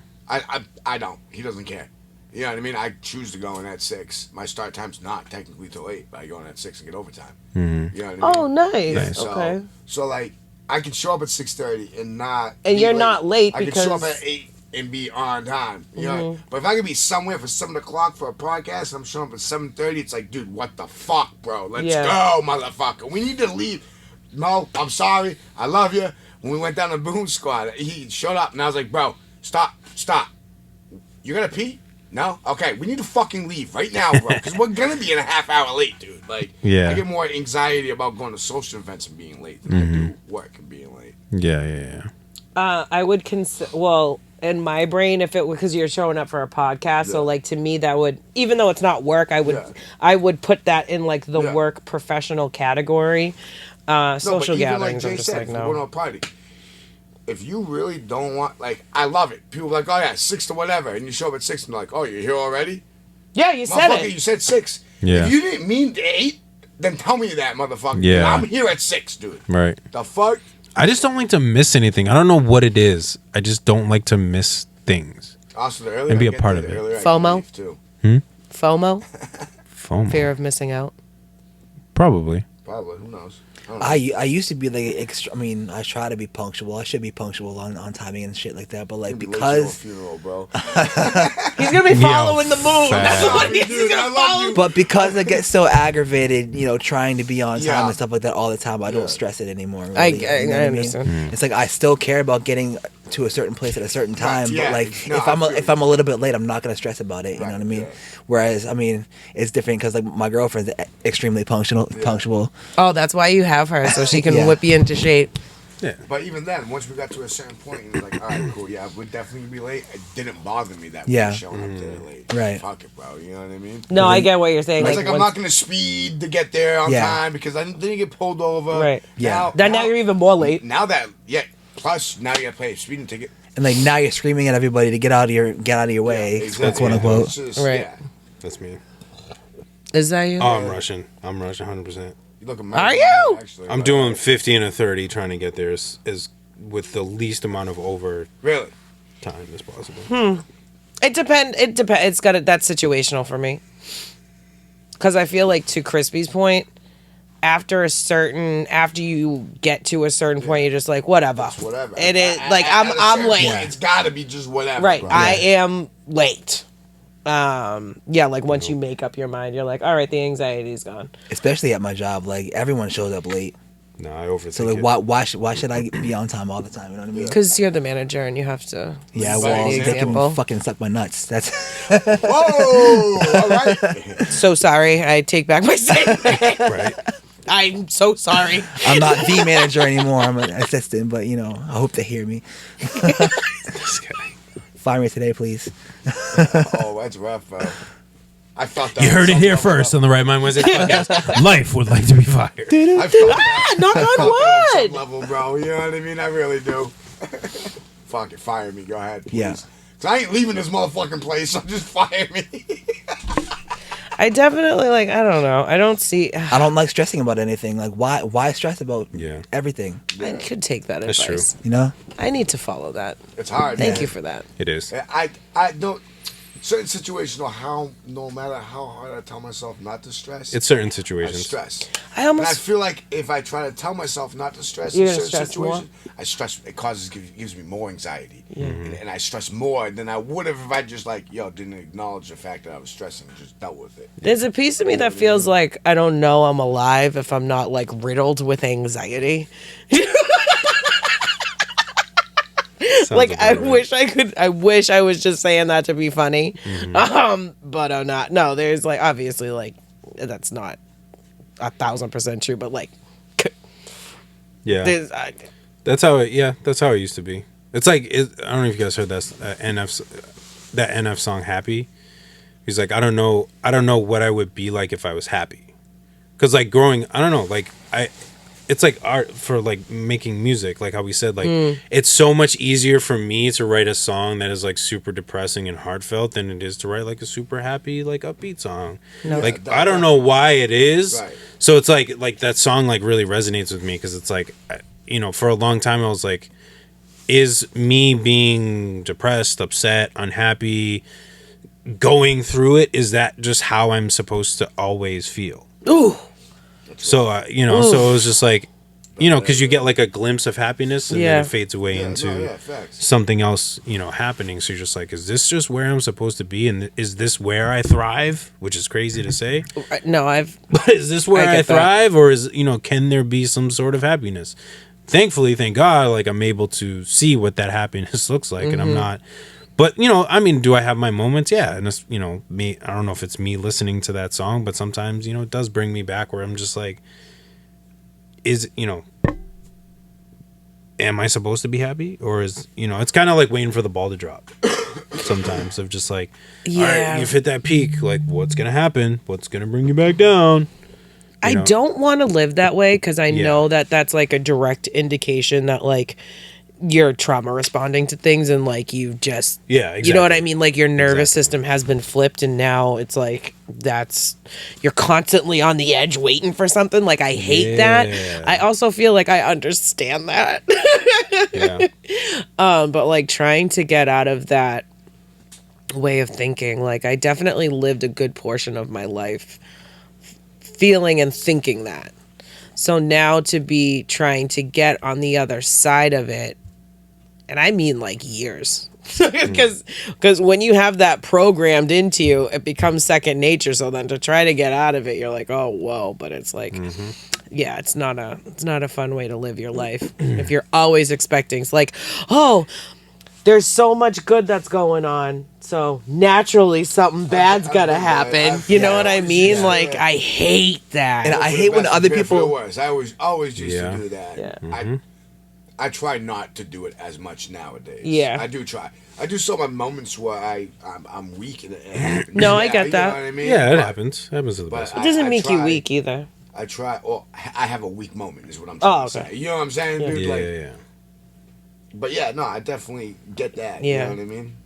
I don't. He doesn't care. You know what I mean? I choose to go in at 6. My start time's not technically till 8, but I go in at 6 and get overtime. Mm-hmm. You know what I mean? oh, nice. So, Okay. So like, I can show up at 6:30 and not. And be you're not late I can show up because- at 8 and be on time. You know. Mm-hmm. But if I could be somewhere for 7:00 for a podcast and I'm showing up at 7:30, it's like, dude, what the fuck, bro? Let's Yeah. go, motherfucker. We need to leave. No, I'm sorry. I love you. When we went down to Boom Squad, he showed up and I was like, bro, stop. You're gonna pee? No? Okay, we need to fucking leave right now, bro, because we're gonna be in a half hour late, dude. Like, Yeah. I get more anxiety about going to social events and being late than I do work and being late. Yeah. I would consider, well, in my brain, if it was because you're showing up for a podcast, so Yeah. like to me, that would, even though it's not work, Yeah. I would put that in like the Yeah. work professional category. Social even gatherings, I'm Jay just said, like, if we're going to no. a party, if you really don't want, like, I love it. People are like, oh yeah, 6 to whatever, and you show up at 6 and they're like, oh, you're here already? Yeah, you said Motherfucker, it. you said 6. Yeah. If you didn't mean 8, then tell me that, motherfucker. Yeah. I'm here at 6, dude. Right. The fuck? I just don't like to miss anything. I don't know what it is. I just don't like to miss things. Also, the earlier And be I a get part there, of the it. earlier I can FOMO? leave, too. FOMO, FOMO. fear of missing out. Probably. Probably. Who knows? I don't know. I used to be like I mean, I try to be punctual. I should be punctual on timing and shit like that. But like You'd be late to a because funeral, bro. He's gonna be following the moon. That's fat. what he's Dude, gonna I love follow. you. But because I get so aggravated, trying to be on time Yeah. and stuff like that all the time, I Yeah. don't stress it anymore. Really, I you know what I mean? understand. It's like I still care about getting to a certain place at a certain time, yeah. but like No, if I I'm feel if you. I'm a little bit late, I'm not gonna stress about it. You know Right, what I mean? yeah. Whereas I mean, it's different because like my girlfriend's extremely punctual. Oh, that's why you have her, so she can Yeah. whip you into shape. Yeah. But even then, once we got to a certain point, it was like, all right, cool, yeah, we're definitely gonna be late. It didn't bother me that Yeah. we were showing up there late. Right. Fuck it, bro. You know what I mean? No, I get what you're saying. It's like I'm once- not gonna speed to get there on Yeah. time because I didn't get pulled over. Right. Yeah. Then now you're even more late. Now that plus now you gotta pay a speeding ticket. And like now you're screaming at everybody to get out of your way, quote unquote. It's just, Right. Yeah. That's me. Is that you? Oh, I'm rushing. 100%. You look Are you? Actually, I'm doing 50 and a 30 trying to get there as with the least amount of overtime really. as possible. It depends. It's got that's situational for me. Because I feel like to Crispy's point, after you get to a certain point, you're just like whatever. It's whatever. It is At- like at a I'm certain late. point, It's gotta be just whatever. Right. Bro. I am late. Yeah, like once you make up your mind, you're like, all right, the anxiety's gone. Especially at my job, like everyone shows up late. No, I overthink So like, it. why should I be on time all the time? You know what I mean? Because you're the manager and you have to Yeah, set well, the they can example. fucking suck my nuts. That's Whoa! All right. So sorry, I take back my statement. Right. I'm so sorry. I'm not the manager anymore. I'm an assistant, but you know, I hope they hear me. This guy. Fire me today, please. Oh, that's rough, bro. I felt that. You on heard it some here level, first though. on the Right Mind Wednesday podcast. Life would like to be fired. I felt that. Knock on I felt that on wood. some level, bro. You know what I mean? I really do. Fuck it, fire me. Go ahead, please. Yeah. Cause I ain't leaving this motherfucking place, so just fire me. I definitely like. I don't know. I don't see. I don't like stressing about anything. Like, why stress about Yeah. everything? I could take that That's advice. true. You know? I need to follow that. It's hard. Thank man. you for that. It is. I don't. Certain situations, no matter how hard I tell myself not to stress, It's certain I situations. stress. I And I almost. feel like if I try to tell myself not to stress You're in gonna certain stress more? situations, I stress. It gives me more anxiety, and I stress more than I would have if I just didn't acknowledge the fact that I was stressing and just dealt with it. There's a piece of me that feels like I don't know I'm alive if I'm not like riddled with anxiety. Sounds Like I about right. wish I could. I wish I was just saying that to be funny. Mm-hmm. But I'm not. No, there's like obviously like that's not 1,000% true. But like, Yeah. there's That's how it. Yeah, that's how it used to be. It's like I don't know if you guys heard that NF song "Happy." He's like, I don't know what I would be like if I was happy, because like growing, I don't know, like it's like art for like making music, like how we said, like it's so much easier for me to write a song that is like super depressing and heartfelt than it is to write like a super happy, like upbeat song. No. Like Yeah, I don't know why it is. Right. So it's like that song like really resonates with me because it's like, for a long time I was like, is me being depressed, upset, unhappy, going through it, is that just how I'm supposed to always feel? ooh. So so it was just like, because you get like a glimpse of happiness and Yeah. then it fades away into Facts. something else, happening. So you're just like, is this just where I'm supposed to be, and is this where I thrive? Which is crazy to say, No, I've. but is this where I I get that. thrive, or is can there be some sort of happiness? Thankfully, thank God, like I'm able to see what that happiness looks like, and I'm not. But I mean, do I have my moments? Yeah, and it's, me. I don't know if it's me listening to that song, but sometimes it does bring me back where I'm just like, am I supposed to be happy, or is it's kind of like waiting for the ball to drop. Sometimes of just like, all Yeah. right, you've hit that peak. Like, what's gonna happen? What's gonna bring you back down? I know? don't want to live that way because I Yeah. know that that's like a direct indication that like you're trauma responding to things and like you just Yeah, you know what I exactly. mean, like your nervous Exactly. system has been flipped and now it's like you're constantly on the edge waiting for something. Like I hate Yeah. that. I also feel like I understand that. Yeah, But like trying to get out of that way of thinking, like I definitely lived a good portion of my life feeling and thinking that. So now to be trying to get on the other side of it, and I mean like years, because when you have that programmed into you, it becomes second nature. So then to try to get out of it, you're like, oh whoa, but it's like, yeah, it's not a fun way to live your life if you're always expecting. It's like, oh, there's so much good that's going on, so naturally something bad's gotta happen. You know what I mean? Yeah. Like I hate that. And I hate when other people. I always used Yeah. to do that. Yeah. I try not to do it as much nowadays. Yeah. I do try. I do so many moments where I'm weak and it happens. No, I Yeah, get you that. know what I mean? yeah, it But happens. It happens to the but best. It doesn't I make you try- weak either. I try. Or I have a weak moment. Is what I'm trying to okay. say. You know what I'm saying, dude? Yeah, Like, yeah. but yeah, no, I definitely get that. Yeah. You know what I mean?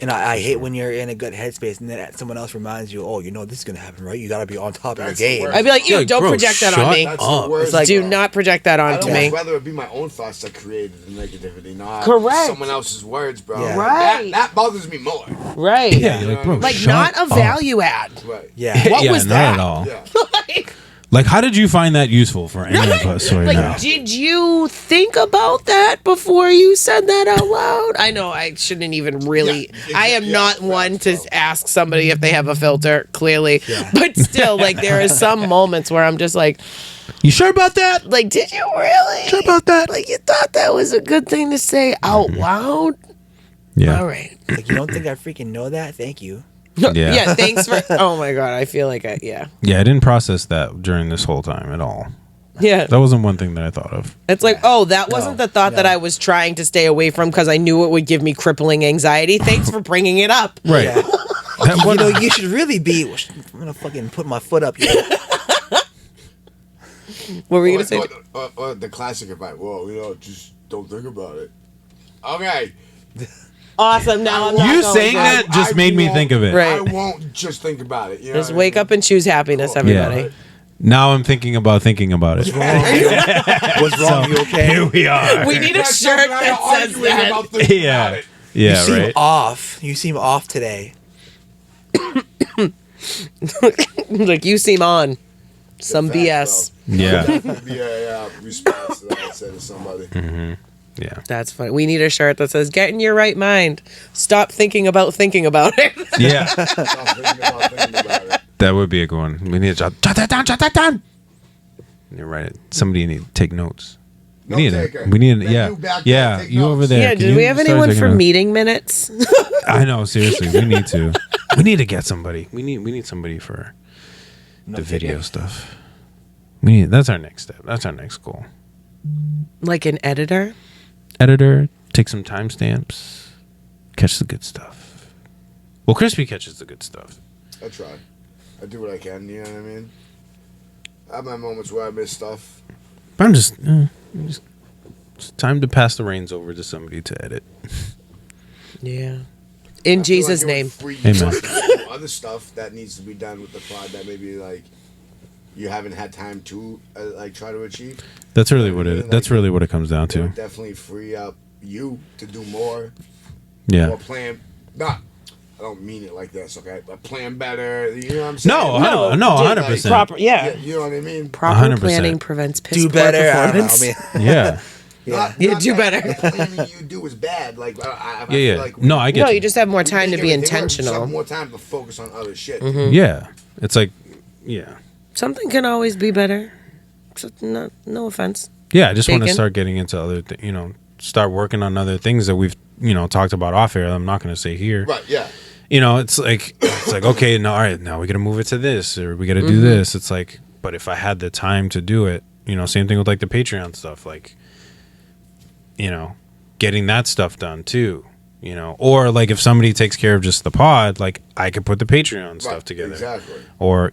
And I hate when you're in a good headspace and then someone else reminds you, oh, this is going to happen, right? You got to be on top of your That's the game. worst. I'd be like, Yeah, ew, don't bro, project that on shut me. up. That's the worst. It's like- Do bro. not project that I onto don't me. whether it be my own thoughts that created the negativity, not Correct. someone else's words, bro. Yeah. Right. That bothers me more. Right. Yeah, you're like, bro, Like shut not a up. value add. Right. Yeah. What yeah, was not that? at all. Yeah. Like, Like, how did you find that useful for any of us right Like, now? did you think about that before you said that out loud? I know I shouldn't even really. Yeah, I am not one to ask somebody if they have a filter, clearly. But still, like, there are some moments where I'm just like, You sure about that? like, did you really? Sure about that? Like, you thought that was a good thing to say out loud? Yeah. All right. Like, you don't think I freaking know that? Thank you. Yeah. Thanks for. Oh my God. I feel like yeah. Yeah, I didn't process that during this whole time at all. Yeah. That wasn't one thing that I thought of. It's like, oh, that wasn't the thought that I was trying to stay away from because I knew it would give me crippling anxiety. Thanks for bringing it up. Right. Yeah. That You one- know, you should really be. I'm gonna fucking put my foot up here. What were you gonna say? Or the classic advice. Well, just don't think about it. Okay. Awesome. Now I'm not You going saying to. that just made me think of it. Right. I won't just think about it. You know Just what I wake mean? up and choose happiness, Cool. everybody. Yeah. Now I'm thinking about it. What's wrong? You okay? Here we are. We need a That's shirt something I that am says arguing that. about thinking Yeah. about it. Yeah, You seem right. off. You seem off today. Like you seem on some BS. Yeah. Yeah, response to that I said to somebody. Yeah. That's funny. We need a shirt that says "Get in your right mind. Stop thinking about it." Yeah. Stop thinking about it. That would be a good one. We need to jot that down. You're right. Somebody need to take notes. Note taker. We need Then yeah. you back Yeah, there, take you notes. over there. Yeah. Can Did you we have start anyone taking for notes? meeting minutes? I know, seriously. We need to. We need to get somebody. We need somebody for the video stuff. That's our next step. That's our next goal. Like an editor? Editor, take some timestamps, catch the good stuff. Well, Crispy catches the good stuff. I try. I do what I can. You know what I mean? I have my moments where I miss stuff. But I'm just it's time to pass the reins over to somebody to edit. Yeah. In Jesus' name. Amen. Other stuff that needs to be done with the pod that maybe like you haven't had time to like try to achieve. That's really what it. That's really what it comes down It would to. definitely free up you to do more. Yeah. Or plan. Not. I don't mean it like this, okay? But plan better. You know what I'm saying? No, 100%. Proper. Yeah. You know what I mean? Proper 100%. planning prevents piss Do poor better. I don't know. performance. I mean, Yeah. Yeah, do that better. The planning you do is bad. Like I Yeah, feel yeah. like No, I get No, you. you just have more time to make be everything work. We just intentional. have more time to focus on other shit. Yeah. It's like, yeah. Something can always be better. So, no offense. Yeah, I just want to Taken. start getting into other start working on other things that we've, talked about off air. I'm not going to say here. Right? Yeah. It's like okay, now all right, now we got to move it to this or we got to do this. It's like, but if I had the time to do it, same thing with like the Patreon stuff, like getting that stuff done too, or like if somebody takes care of just the pod, like I could put the Patreon stuff Right, together. Exactly. Or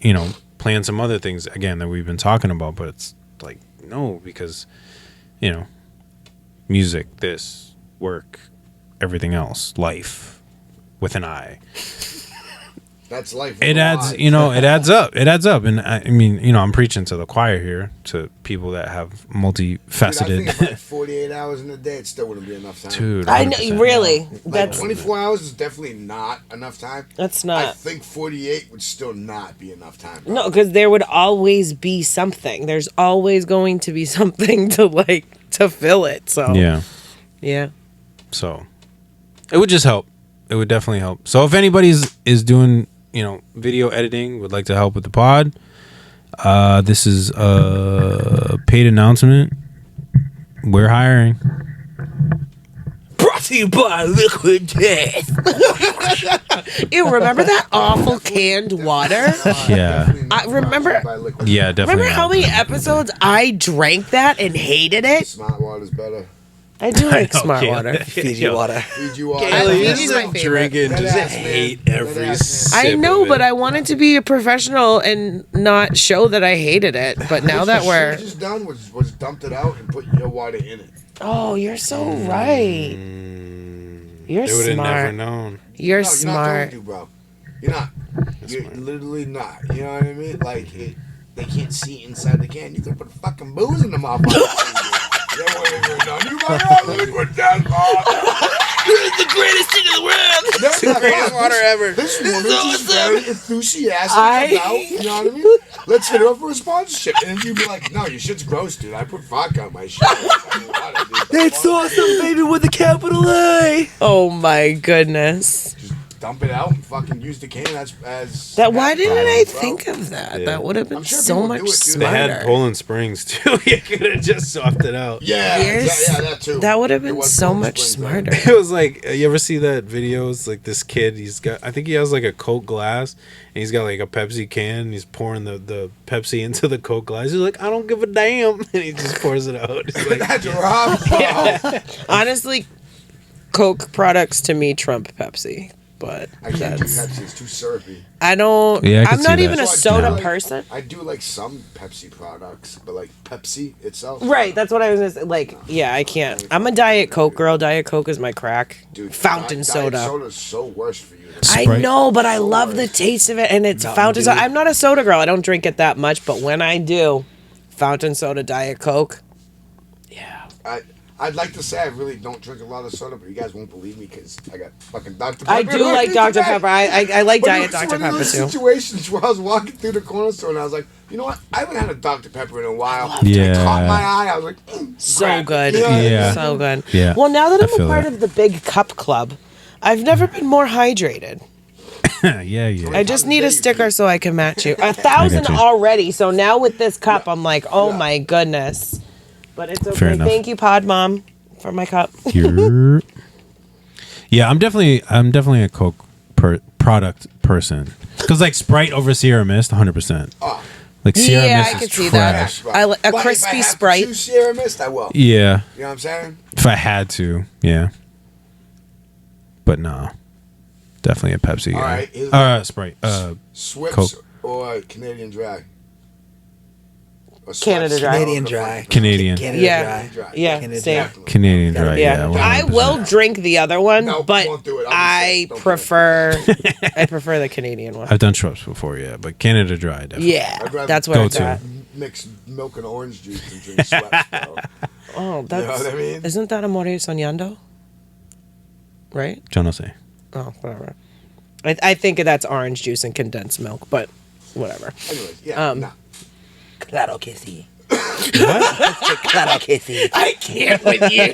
plan some other things again that we've been talking about, but it's like no, because music, this, work, everything else, life with an I. That's life. It adds, it adds up. It adds up. And I mean, I'm preaching to the choir here, to people that have Dude, I multifaceted. think if I had 48 hours in a day, it still wouldn't be enough time. Dude, I know, 100%. really. Like That's 24 hours is definitely not enough time. that's I not. think 48 would still not be enough time. No, because there would always be something. There's always going to be something to fill it. So Yeah. So it would just help. It would definitely help. So if anybody's is doing, video editing, would like to help with the pod, this is a paid announcement. We're hiring. brought to you by Liquid Death. Ew, remember that awful canned water? Yeah. Definitely not I remember- by liquid. Yeah, definitely. Remember how many episodes I drank that and hated it? Smart water's better. I do like know, smart Kayla. water. Fiji water. Fiji water. Fiji's my favorite. drinking, That just ass, man. hate That every ass, I sip know, of but it. I wanted to be a professional and not show that I hated it. But now that What we're... you just done was dumped it out and put your water in it. Oh, you're so right. You're They would have never smart. known. You're No, smart. You're not going to, bro. You're not. You're literally not. You know what I mean? Like, they can't see inside the can. You can put fucking booze in the mouth. They won't even know. You might have liquid death, the greatest thing in the world. It's the greatest water ever. This woman is very enthusiastic about, you know what I mean? Let's hit her up for a sponsorship. And then you'd be like, no, your shit's gross, dude. I put vodka on my shit. It's awesome, baby, with a capital A. Oh my goodness. Just dump it out and fucking use the can as That why didn't I bro. think of that? Yeah. That would have been I'm sure so people much do it, dude. They smarter. had Poland Springs too. You could have just swapped it out. Yeah, Years? yeah, that too. That would have It been was so Poland much Springs, right? smarter. It was like, you ever see that video? It's like this kid, I think he has like a Coke glass, and he's got like a Pepsi can, and he's pouring the Pepsi into the Coke glass. He's like, I don't give a damn. And he just pours it out. It's like, That's Rob. Honestly, Coke products to me trump Pepsi. But I can't do that's Pepsi. It's too syrupy. I don't. Yeah, I can I'm see not that. even a So I do soda like- person. I do like some Pepsi products, but like Pepsi itself. Right, that's what I was gonna say. Like, yeah, I can't. I'm a Diet Coke girl. Diet Coke is my crack. Dude, Fountain Diet soda. Soda's so worse for you. I Sprite. know, but I So love the worse. taste of it, and it's Mountain fountain Dew. soda. I'm not a soda girl. I don't drink it that much, but when I do, fountain soda, Diet Coke. Yeah. I'd like to say I really don't drink a lot of soda, but you guys won't believe me because I got fucking Dr. Pepper. I do like Dr. Pepper. I like But Diet it was Dr. one of Pepper those too. situations where I was walking through the corner store and I was like, you know what? I haven't had a Dr. Pepper in a while. Yeah. It caught my eye. I was like, So crap. good. You know what I mean? Yeah. So good. Yeah, Well, now that I I'm a feel part that. of the big cup club, I've never been more hydrated. yeah. I just need a sticker so I can match you. 1,000 you. already. So now with this cup, I'm like, oh my goodness. But it's okay. Fair enough. Thank you, Pod Mom, for my cup. Yeah, I'm definitely a Coke product person. Because like Sprite over Sierra Mist, 100%. Oh. Like Sierra Yeah, Mist I is could see trash. that. I like a But if I crispy have to Sprite. choose Sierra Mist, I will. Yeah, You know what I'm saying? if I had to, yeah. But no, definitely a Pepsi. All guy. right, here's- Sprite. Schweppes Coke. or Canadian Dry? Or Canada Schweppes? Dry. Canadian Dry. Canadian. Canada Yeah. Dry. Yeah, Canada same. Dry. Canadian Dry. Yeah, Yeah, I 100%. will drink the other one, No, but won't do it. I'll be I sick. Don't do it. prefer I prefer the Canadian one. I've done Schweppes before, yeah, but Canada Dry, definitely. Yeah, I'd rather that's where go it's to. at. Mix milk and orange juice and drink Schweppes, bro. Oh, that's what I mean? Isn't that Amore Soñando? Right? Yo no sé. Oh, whatever. I think that's orange juice and condensed milk, but whatever. Anyways, yeah, nah. Claro que sí. Claro que sí. I can't with you.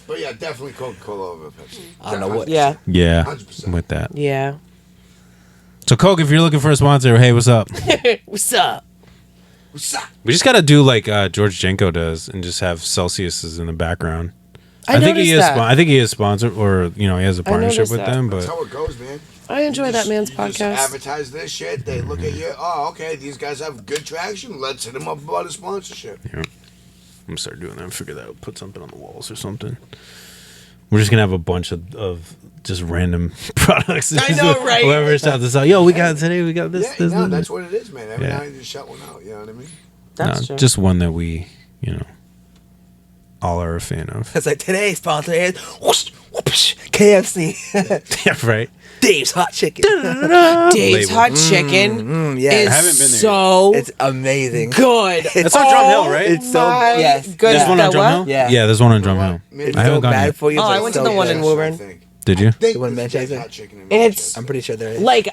But yeah, definitely Coca-Cola over Pepsi. I don't know what. Yeah, Yeah, 100%. I'm with that. yeah. So Coke, if you're looking for a sponsor, hey, what's up? What's up? What's up? We just gotta do like George Jenko does, and just have Celsius's in the background. I think he noticed is. that. I think he is sponsored, or he has a partnership noticed with that. them. That's But how it goes, man. I enjoy that man's You just podcast. advertise this shit. They look at you. Oh, okay. These guys have good traction. Let's hit them up about a sponsorship. I'm gonna start doing that. Figure that out. Put something on the walls or something. We're just gonna have a bunch of just random products. I know, right? Whoever shouts this out, yo, we got today. We got this. Yeah, this, no, this. that's what it is, man. Every Yeah. now and then you shut one out. You know what I mean? That's No, true. just one that we, all are a fan of. It's like today's sponsor is whoosh, whoosh, KFC. Yeah, right. Dave's Hot Chicken. Dave's label. Hot Chicken yeah. is I haven't been there so It's amazing. good. That's on Drum Hill, right? It's so my yes. goodness. There's one on That Drum what? Hill. Yeah. Yeah, there's one on Drum Hill. It's I so haven't gone bad yet. for you. Oh, but I it's went to so the one good. in Woburn. I think. Did you? Think The one in there's a Manchester? hot chicken in It's- Manchester. I'm pretty sure there is. Like,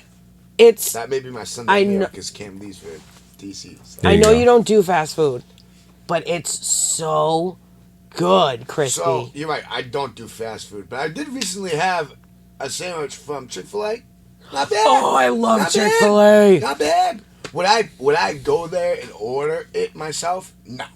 it's. That may be my Sunday I meal know- because Cam leaves for DC. So. There I you know go. you don't do fast food, but it's so good, crispy. So you're right. I don't do fast food, but I did recently have a sandwich from Chick-fil-A. Not bad. Oh, I love Not bad. Chick-fil-A. Not bad. Would I go there and order it myself? No,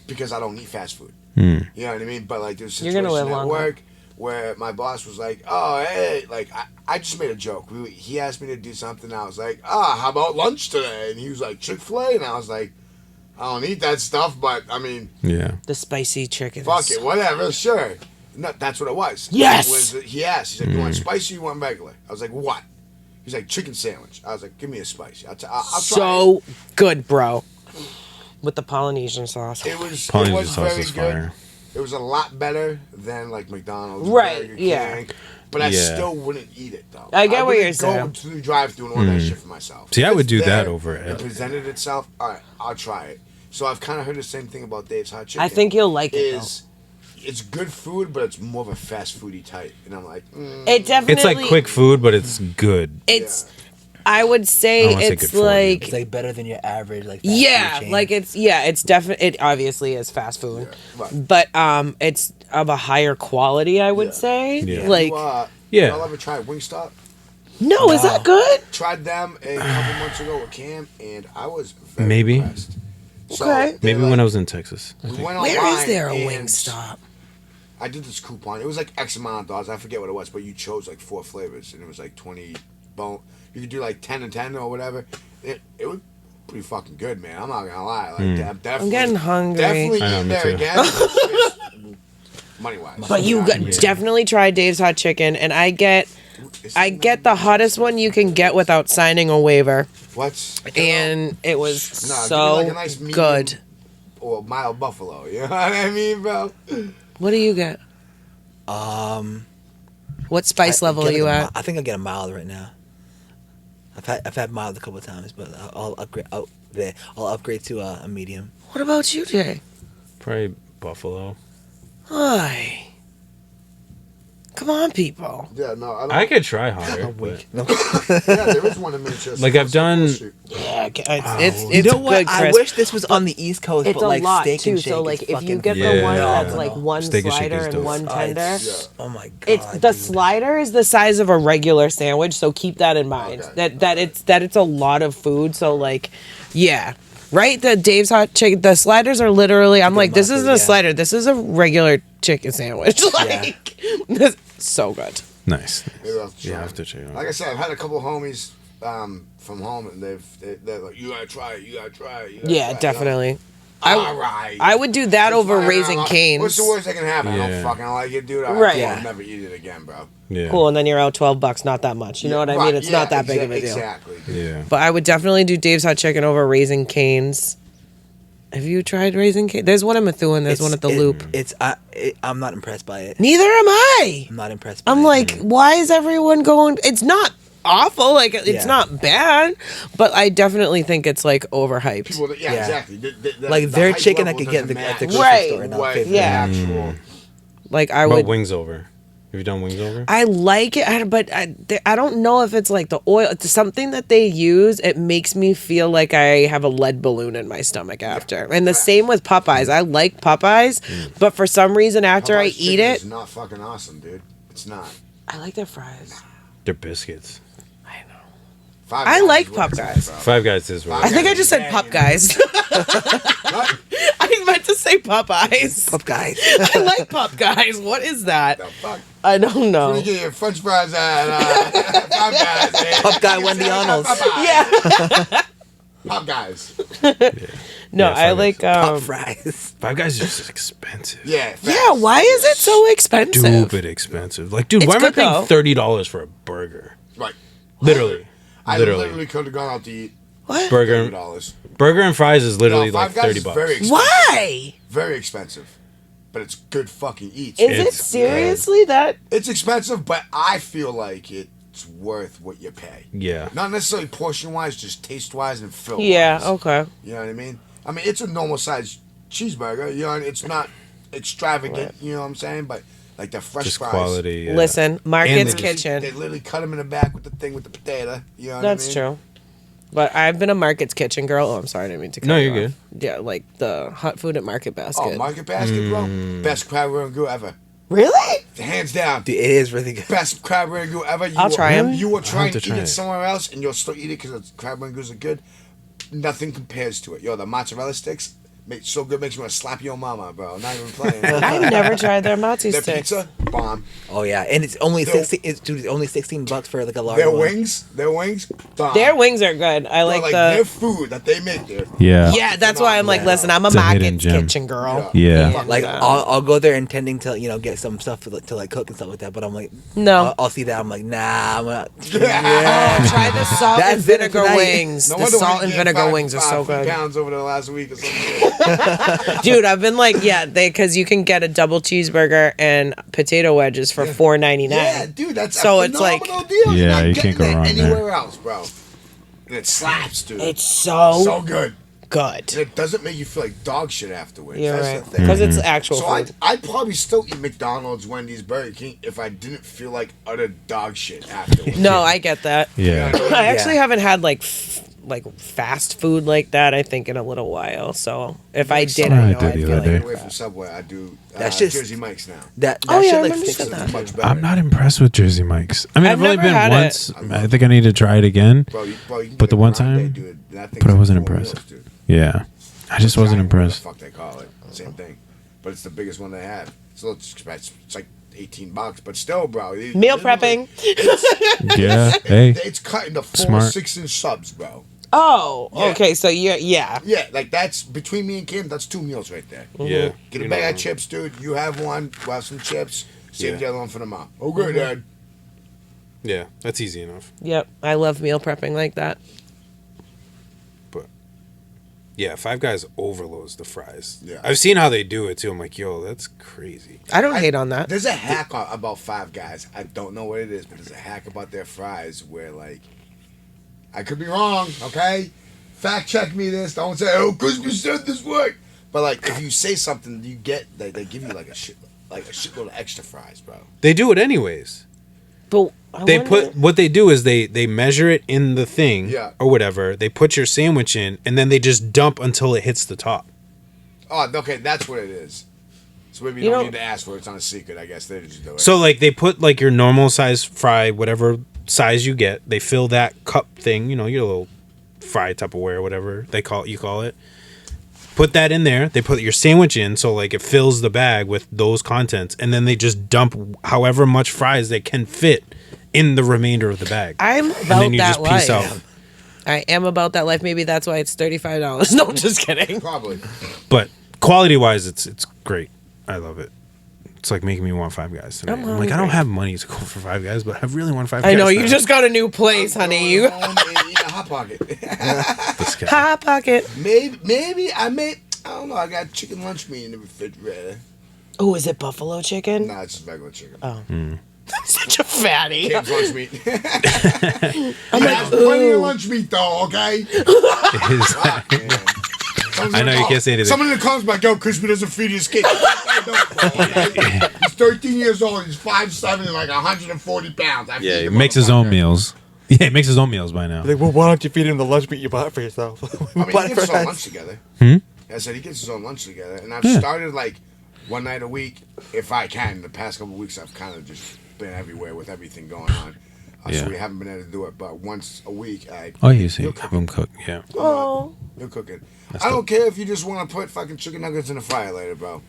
because I don't eat fast food. You know what I mean? But like there's a You're gonna situation live at longer. work where my boss was like, "Oh, hey," like I just made a joke. He asked me to do something. And I was like, how about lunch today?" And he was like, "Chick-fil-A," and I was like, "I don't eat that stuff, but I mean, Yeah. The spicy chicken. fuck is- it, whatever, sure." No, that's what it was. Yes! He asked. He's like, "You want spicy? Or you want regular?" I was like, "What?" He's like, "Chicken sandwich." I was like, "Give me a spicy. I'll try it." So good, bro. With the Polynesian sauce. It was Polynesian very sauce is good. fire. It was a lot better than like McDonald's, Right, Burger yeah. King, but I Yeah. still wouldn't eat it though. I get what wouldn't you're saying. Go to the drive-thru and order that shit for myself. See, I If would it's do that there over and it. presented itself. All right, I'll try it. So I've kind of heard the same thing about Dave's Hot Chicken. I think you'll like it, is it's good food, but it's more of a fast foodie type. And I'm like, It definitely. It's like quick food, but it's good. It's. I would say I don't wanna say it's good for you. like. It's like better than your average like fast Yeah, food chain. like it's definitely. It obviously is fast food, Yeah, right. but it's of a higher quality. I would Yeah. say. Yeah. Like, Yeah. Y'all ever tried Wingstop? no, is that good? Tried them a couple months ago with Cam, and I was very Maybe. impressed. So Okay. they're Maybe when I was in Texas. we went Where is online there a and Wingstop? I did this coupon. It was like X amount of dollars. I forget what it was, but you chose like 4 flavors, and it was like 20 bone. You could do like 10 and 10 or whatever. It was pretty fucking good, man. I'm not gonna lie. Like, definitely, I'm getting hungry. Definitely I know, eating me there too. again. Money wise, But you definitely try Dave's Hot Chicken, and I get the hottest one you can get without signing a waiver, What's and it was Nah, give me so like a nice medium good. or mild buffalo. You know what I mean, bro? What do you get? What spice level are you at? I think I get a mild right now. I've had mild a couple of times, but I'll upgrade. I'll upgrade to a medium. What about you, Jay? Probably buffalo. Hi. Come on, people. Yeah, no, I don't. I could try hotter. but- Yeah, there is one in Manchester. Like, I've done- Yeah, it's You know what? good, I Chris. wish this was on the East Coast, It's but a like lot steak too. and shake So like, is if you fucking get the Yeah. one that's phenomenal. like one Steak and shake slider is and dope. one tender, Oh my god! it's the slider is the size of a regular sandwich. So keep that in mind. Okay. That it's a lot of food. So like, yeah. Right, the Dave's Hot Chicken. The sliders are literally. I'm like, this isn't a yeah. slider. This is a regular chicken sandwich. Like, this, so good. Nice. Maybe I'll have to Yeah, try I it. have to check it out. Like I said, I've had a couple homies from home, and they're like, "You gotta try it. You gotta try it." You gotta Yeah, try it." definitely. All right. I would do that over Fine, Raising I'm like, Cane's. What's the worst that can happen? I Yeah. don't fucking like it, dude. Right. I'll Yeah. never eat it again, bro. Yeah. Cool, and then you're out $12. Not that much. You know what I mean? Right, It's yeah, not that big of a deal. Exactly. Yeah. But I would definitely do Dave's Hot Chicken over Raising Cane's. Have you tried Raising Cane's? There's one in Methuen. There's one at the Loop. I'm not impressed by it. Neither am I. I'm not impressed. By I'm it. like, why is everyone going? It's not awful. Like, it's Yeah. not bad. But I definitely think it's like overhyped. People, yeah, Yeah. exactly. Like, the their hype chicken I level could get doesn't at the match grocery Right. store. And I'll what pay the for Yeah. that. actual. Like, I But would. wings over. Have you done wings over? I like it, but I don't know if it's like the oil. It's something that they use. It makes me feel like I have a lead balloon in my stomach after. And the same with Popeyes. I like Popeyes, but for some reason after I Popeye's eat chicken it, is not fucking awesome, dude. It's not. I like their fries. They're biscuits. I know. Five I Guys like is what it's Popeyes. at, bro. Five Guys is right. I think I just said Pop Guys. What? I meant to say Popeyes. Up, guys. I like Pop Guys. What is that? The fuck? I don't know. When you get your French fries at Five Guys, man. Pop Guy Wendy Arnold's. Yeah. Pop Guys. No, Yeah, I Five like. Pop fries. Five Guys is just expensive. Yeah. Yeah. Why is it so expensive? Stupid expensive. Like, dude, It's why am I good, though. paying $30 for a burger? Right. Literally. I Literally. literally could have gone out to eat What? Burger, $30. burger and fries is literally No, like Five Guys $30 is bucks. very expensive. Why? Very expensive. But it's good fucking eats. Is it It's seriously that? It's expensive, but I feel like it's worth what you pay. Yeah. Not necessarily portion wise, just taste wise and fill. Yeah. Okay. You know what I mean? I mean, it's a normal size cheeseburger. You know, it's not extravagant. You know what I'm saying? But like the fresh Just fries. quality. Yeah. Listen, Market's And Kitchen. They literally cut them in the back with the thing with the potato. You know what That's I mean? true. But I've been a Market's Kitchen girl. Oh, I'm sorry, I didn't mean to cut No, you you're off. Yeah, like the hot food at Market Basket. Oh, Market Basket, bro. Best crab rangoon ever. Really? Hands down. Dude, it is really good. Best crab rangoon ever. You I'll will- try 'em. You will I'll try have and to eat try it it. somewhere else, and you'll still eat it because crab rangoons are good. Nothing compares to it. Yo, the mozzarella sticks make so good, makes me want to slap your mama, bro. Not even playing. I've never tried their matzo Their sticks. pizza, bomb. Oh yeah, and it's only Their- 16. It's only $16 for like a large Their one. wings, bomb. Their wings are good. I Bro, like their the. food that they make there. Yeah. Yeah, that's why I'm like, Yeah. listen, I'm a It's a hidden Market's gem. Kitchen girl. Yeah. Like And, I'll go there intending to get some stuff to like cook and stuff like that, but I'm like No. I'll see that I'm like nah I'm not. Oh, try the salt and That's dinner vinegar tonight. wings. No The wonder why salt you and gained vinegar five- wings are so 5 good. pounds over the last week or something. Dude, I've been like, yeah, because you can get a double cheeseburger and potato wedges for $4.99. Yeah, dude, that's So a it's like- phenomenal deal. Yeah, You're not you getting can't go that wrong there. anywhere else, bro. And it slaps, dude. It's so so good. good. And it doesn't make you feel like dog shit afterwards. You're That's right. the thing. Because it's actual So food. I'd probably still eat McDonald's, Wendy's, Burger King if I didn't feel like utter dog shit afterwards. No, I get that. Yeah. I actually Yeah. haven't had like fast food like that, I think, in a little while. So if I did, I I know did I'd the feel other day. like Away from Subway, I do That's just- Jersey Mike's now. That Oh, yeah, I shit like remember you fixes said the that. mood. Much better. I'm not impressed with Jersey Mike's. I mean, I've I've only never been had once. it. I think I need to try it again. Bro, you can But get the a one grande, time- dude. That thing's but I like wasn't 4 impressed. meals, dude. Yeah. I just wasn't Giant, whatever impressed. the fuck they call it. Same thing. But it's the biggest one they have. So it's like $18, but still, bro. meal prepping. Yeah. Hey. It's cut into 4 Smart. 6-inch subs, bro. Oh, Yeah. okay. So yeah. Yeah, like that's between me and Kim. That's 2 meals right there. Yeah. Get a bag of chips, dude. You have one. We'll have some chips. Save Yeah. the other one for the mom. Okay, Dad. Yeah. That's easy enough. Yep. I love meal prepping like that. But yeah, Five Guys overloads the fries. Yeah. I've seen how they do it too. I'm like, yo, that's crazy. I don't hate on that. There's a hack about Five Guys. I don't know what it is, but there's a hack about their fries where, like, I could be wrong, okay? Fact check me this. Don't say, oh, Krispy said this work. But, like, if you say something, you get, they give you, like a shitload of extra fries, bro. They do it anyways. But They put what they do is they measure it in the thing Yeah. or whatever. They put your sandwich in and then they just dump until it hits the top. Oh, okay, that's what it is. So maybe you You don't know- need to ask for it. It's on a secret, I guess. They just do it. So like they put like your normal size fry, whatever size you get, they fill that cup thing, you know, your little fry Tupperware, whatever you call it. Put that in there. They put your sandwich in, so like it fills the bag with those contents, and then they just dump however much fries they can fit in the remainder of the bag. I'm and about then you that just piece life. out. I am about that life. Maybe that's why it's $35. No, just kidding. Probably. But quality wise, it's great. I love it. It's like making me want Five Guys tonight. I'm like, I don't have money to go for Five Guys, but I really want Five Guys. I know you now. just got a new place, honey. You Going home and eat a Hot Pocket. This guy. hot pocket. maybe I don't know. I got chicken lunch meat in the refrigerator. Oh, is it buffalo chicken? Nah, it's just regular chicken. Oh, such a fatty. Kim's lunch meat. I'm I have plenty of ooh. lunch meat though. Okay. Is- Fuck, man. I know you can't say anything. Someone in the comments like, yo, Crispy doesn't feed his kid. I don't, bro, okay? He's 13 years old. He's 5'7" and like 140 pounds. I Yeah, feed he the makes his own motherfucker. meals. Yeah, he makes his own meals by now. Like, well, why don't you feed him the lunch meat you bought for yourself? I mean, he gets his own lunch together. I said he gets his own lunch together, and I've started like one night a week, if I can. The past couple of weeks, I've kind of just been everywhere with everything going on, Yeah. so we haven't been able to do it. But once a week, Oh, you see, He'll have him cook. Yeah. Oh, you're cooking. I don't care if you just want to put fucking chicken nuggets in the fryer later, bro.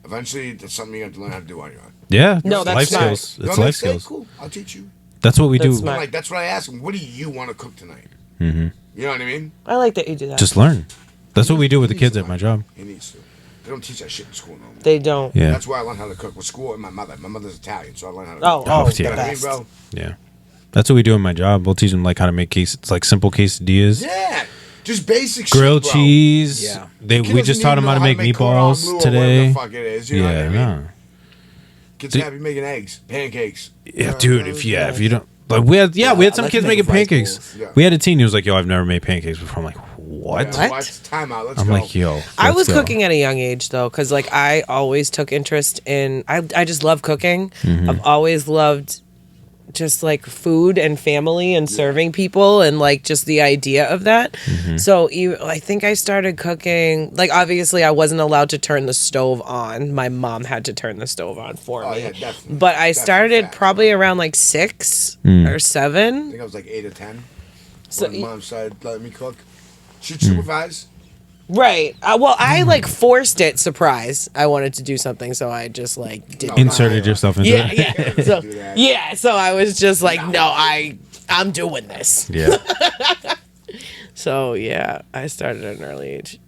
Eventually, that's something you have to learn how to do on your own. Yeah. No, that's life smart. skills. You It's know what life I'm saying? skills. Cool. I'll teach you. That's what we That's do. smart. Like that's what I ask him. What do you want to cook tonight? Mm-hmm. You know what I mean? I like that you do that. Just learn. That's what we do with the kids at my job. He needs to. They don't teach that shit in school no more. They don't. Yeah. That's why I learned how to cook with school and my mother. My mother's Italian, so I learned how to Oh, cook. oh, yeah. the You know what I mean, best. bro? Yeah. That's what we do in my job. We'll teach them like how to make it's like simple quesadillas, Yeah. Just basic grilled shit, bro. cheese. Yeah. Kid We just doesn't taught even them how to know make cordon meatballs bleu or whatever today. the fuck it is. You know what I mean? no. Kids Dude- happy making eggs, pancakes. Yeah, dude. If you don't like, we had some like kids to make making rice pancakes. bowls. Yeah. We had a teen who was like, "Yo, I've never made pancakes before." I'm like, "What?" Yeah, What? watch, time out. Let's I'm go. like, "Yo." I was let's go." cooking at a young age though, because like I always took interest in. I just love cooking. Mm-hmm. I've always loved just like food and family and serving people and like just the idea of that. Mm-hmm. So I think I started cooking. Like obviously I wasn't allowed to turn the stove on. My mom had to turn the stove on for Oh me. yeah, definitely. But I Definitely started facts, probably around like 6 Mm. or I 7. think I was like 8 or 10. So When mom started letting me cook. She'd Mm. supervise. Right. Well, I like forced it. Surprise! I wanted to do something, so I just like did. No, Inserted yourself into Yeah, it. yeah. So, Do that. yeah, so I was just like, no, I'm doing this. Yeah. So yeah, I started at an early age.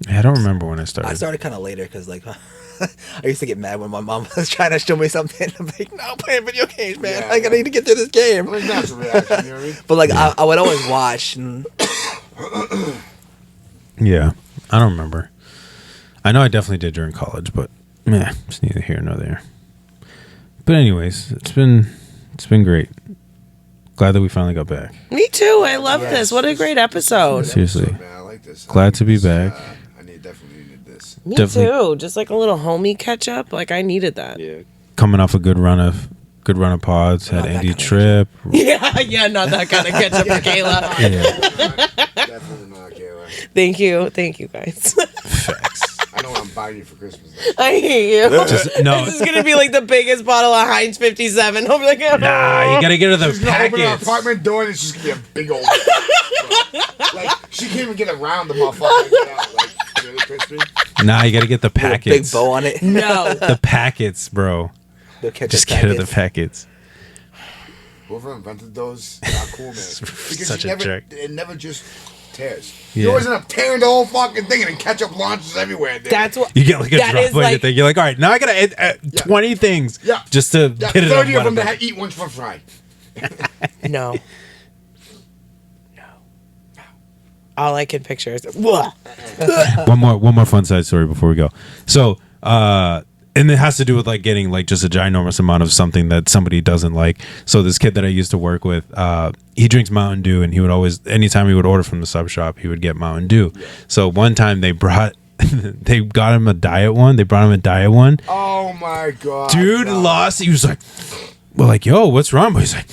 I don't remember when I started. I started kind of later because, like, I used to get mad when my mom was trying to show me something. I'm like, no, I'm playing video games, man. Yeah, Like, I need to get through this game. Well, it's natural reaction, you know what I mean? But, like, I would always watch. And Yeah, I don't remember. I know I definitely did during college, but meh, it's neither here nor there. But anyways, it's been great. Glad that we finally got back. Me too. I love this. What a great episode. Seriously. Man, I like this. Glad to be back. I definitely needed this. Me Definitely. too. Just like a little homie catch up. Like I needed that. Yeah. Coming off a good run of pods. Had Not that Andy kind of Tripp. Yeah, not that kind of catch up for Kayla. Yeah. Definitely not, Kayla. Thank you guys. Facts. I know what I'm buying you for Christmas. Though. I hate you. No. This is gonna be like the biggest bottle of Heinz 57. I'll be like, oh. Nah, you gotta get her the She's gonna open her packets. apartment door and it's just gonna be a big old. Like she can't even get around the motherfucker. Get out. Like really, Crispy? Nah, you gotta get the Big packets. bow on it. No. The packets, bro. They'll catch Just the get her the packets. packets. Whoever invented those, not cool, man. Because Such you a never, jerk. it never just tears. Yeah. You always end up tearing the whole fucking thing and then ketchup launches everywhere. Dude. That's what You get like a that drop is on your like thing. You're like, all right, now I gotta add 20 things Yeah. just to Yeah, hit it on 30 of one them of them. to eat one for fry. no. All I can picture is Wah. One more fun side story before we go. So, and it has to do with like getting like just a ginormous amount of something that somebody doesn't like. So this kid that I used to work with, he drinks Mountain Dew, and he would always, anytime he would order from the sub shop, he would get Mountain Dew. So one time they got him a diet one. They brought him a diet one. Oh my god. Dude no. lost. He was like, well, like, yo, what's wrong? But he's like,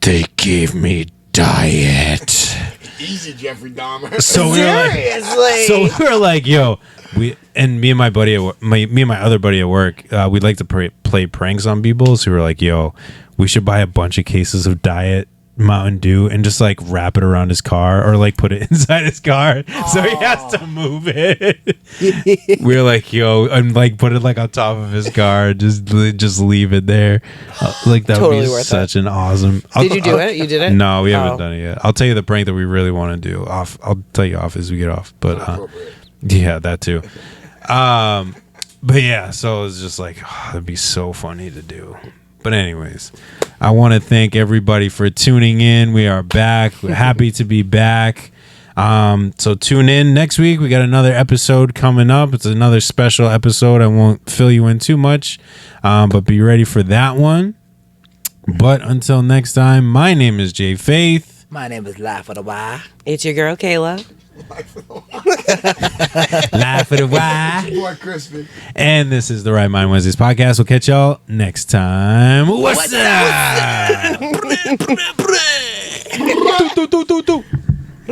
they gave me diet. Easy, Jeffrey Dahmer. So we were like, Seriously. so we were like, yo, me and my buddy, me and my other buddy at work, we'd like to play pranks on people. So we were like, yo, we should buy a bunch of cases of Diet Mountain Dew and just like wrap it around his car or like put it inside his car so he has to move it. We were like, yo, and like put it like on top of his car, just leave it there. Like that would Totally be worth such an awesome. Did you do it? You did it? No, we haven't Oh. done it yet. I'll tell you the prank that we really want to do off. I'll tell you off as we get off. But Appropriate. yeah, that too. But yeah, so it's just like it'd be so funny to do. But anyways, I want to thank everybody for tuning in. We are back. We're happy to be back. So tune in next week. We got another episode coming up. It's another special episode. I won't fill you in too much, but be ready for that one. But until next time, my name is Jay Faith. My name is L.Y.F.E. It's your girl Kayla. Laugh for the why. Boy, Crispy. And this is the Right Mind Wednesdays podcast. We'll catch y'all next time. What's up? Do, do, do, do, do.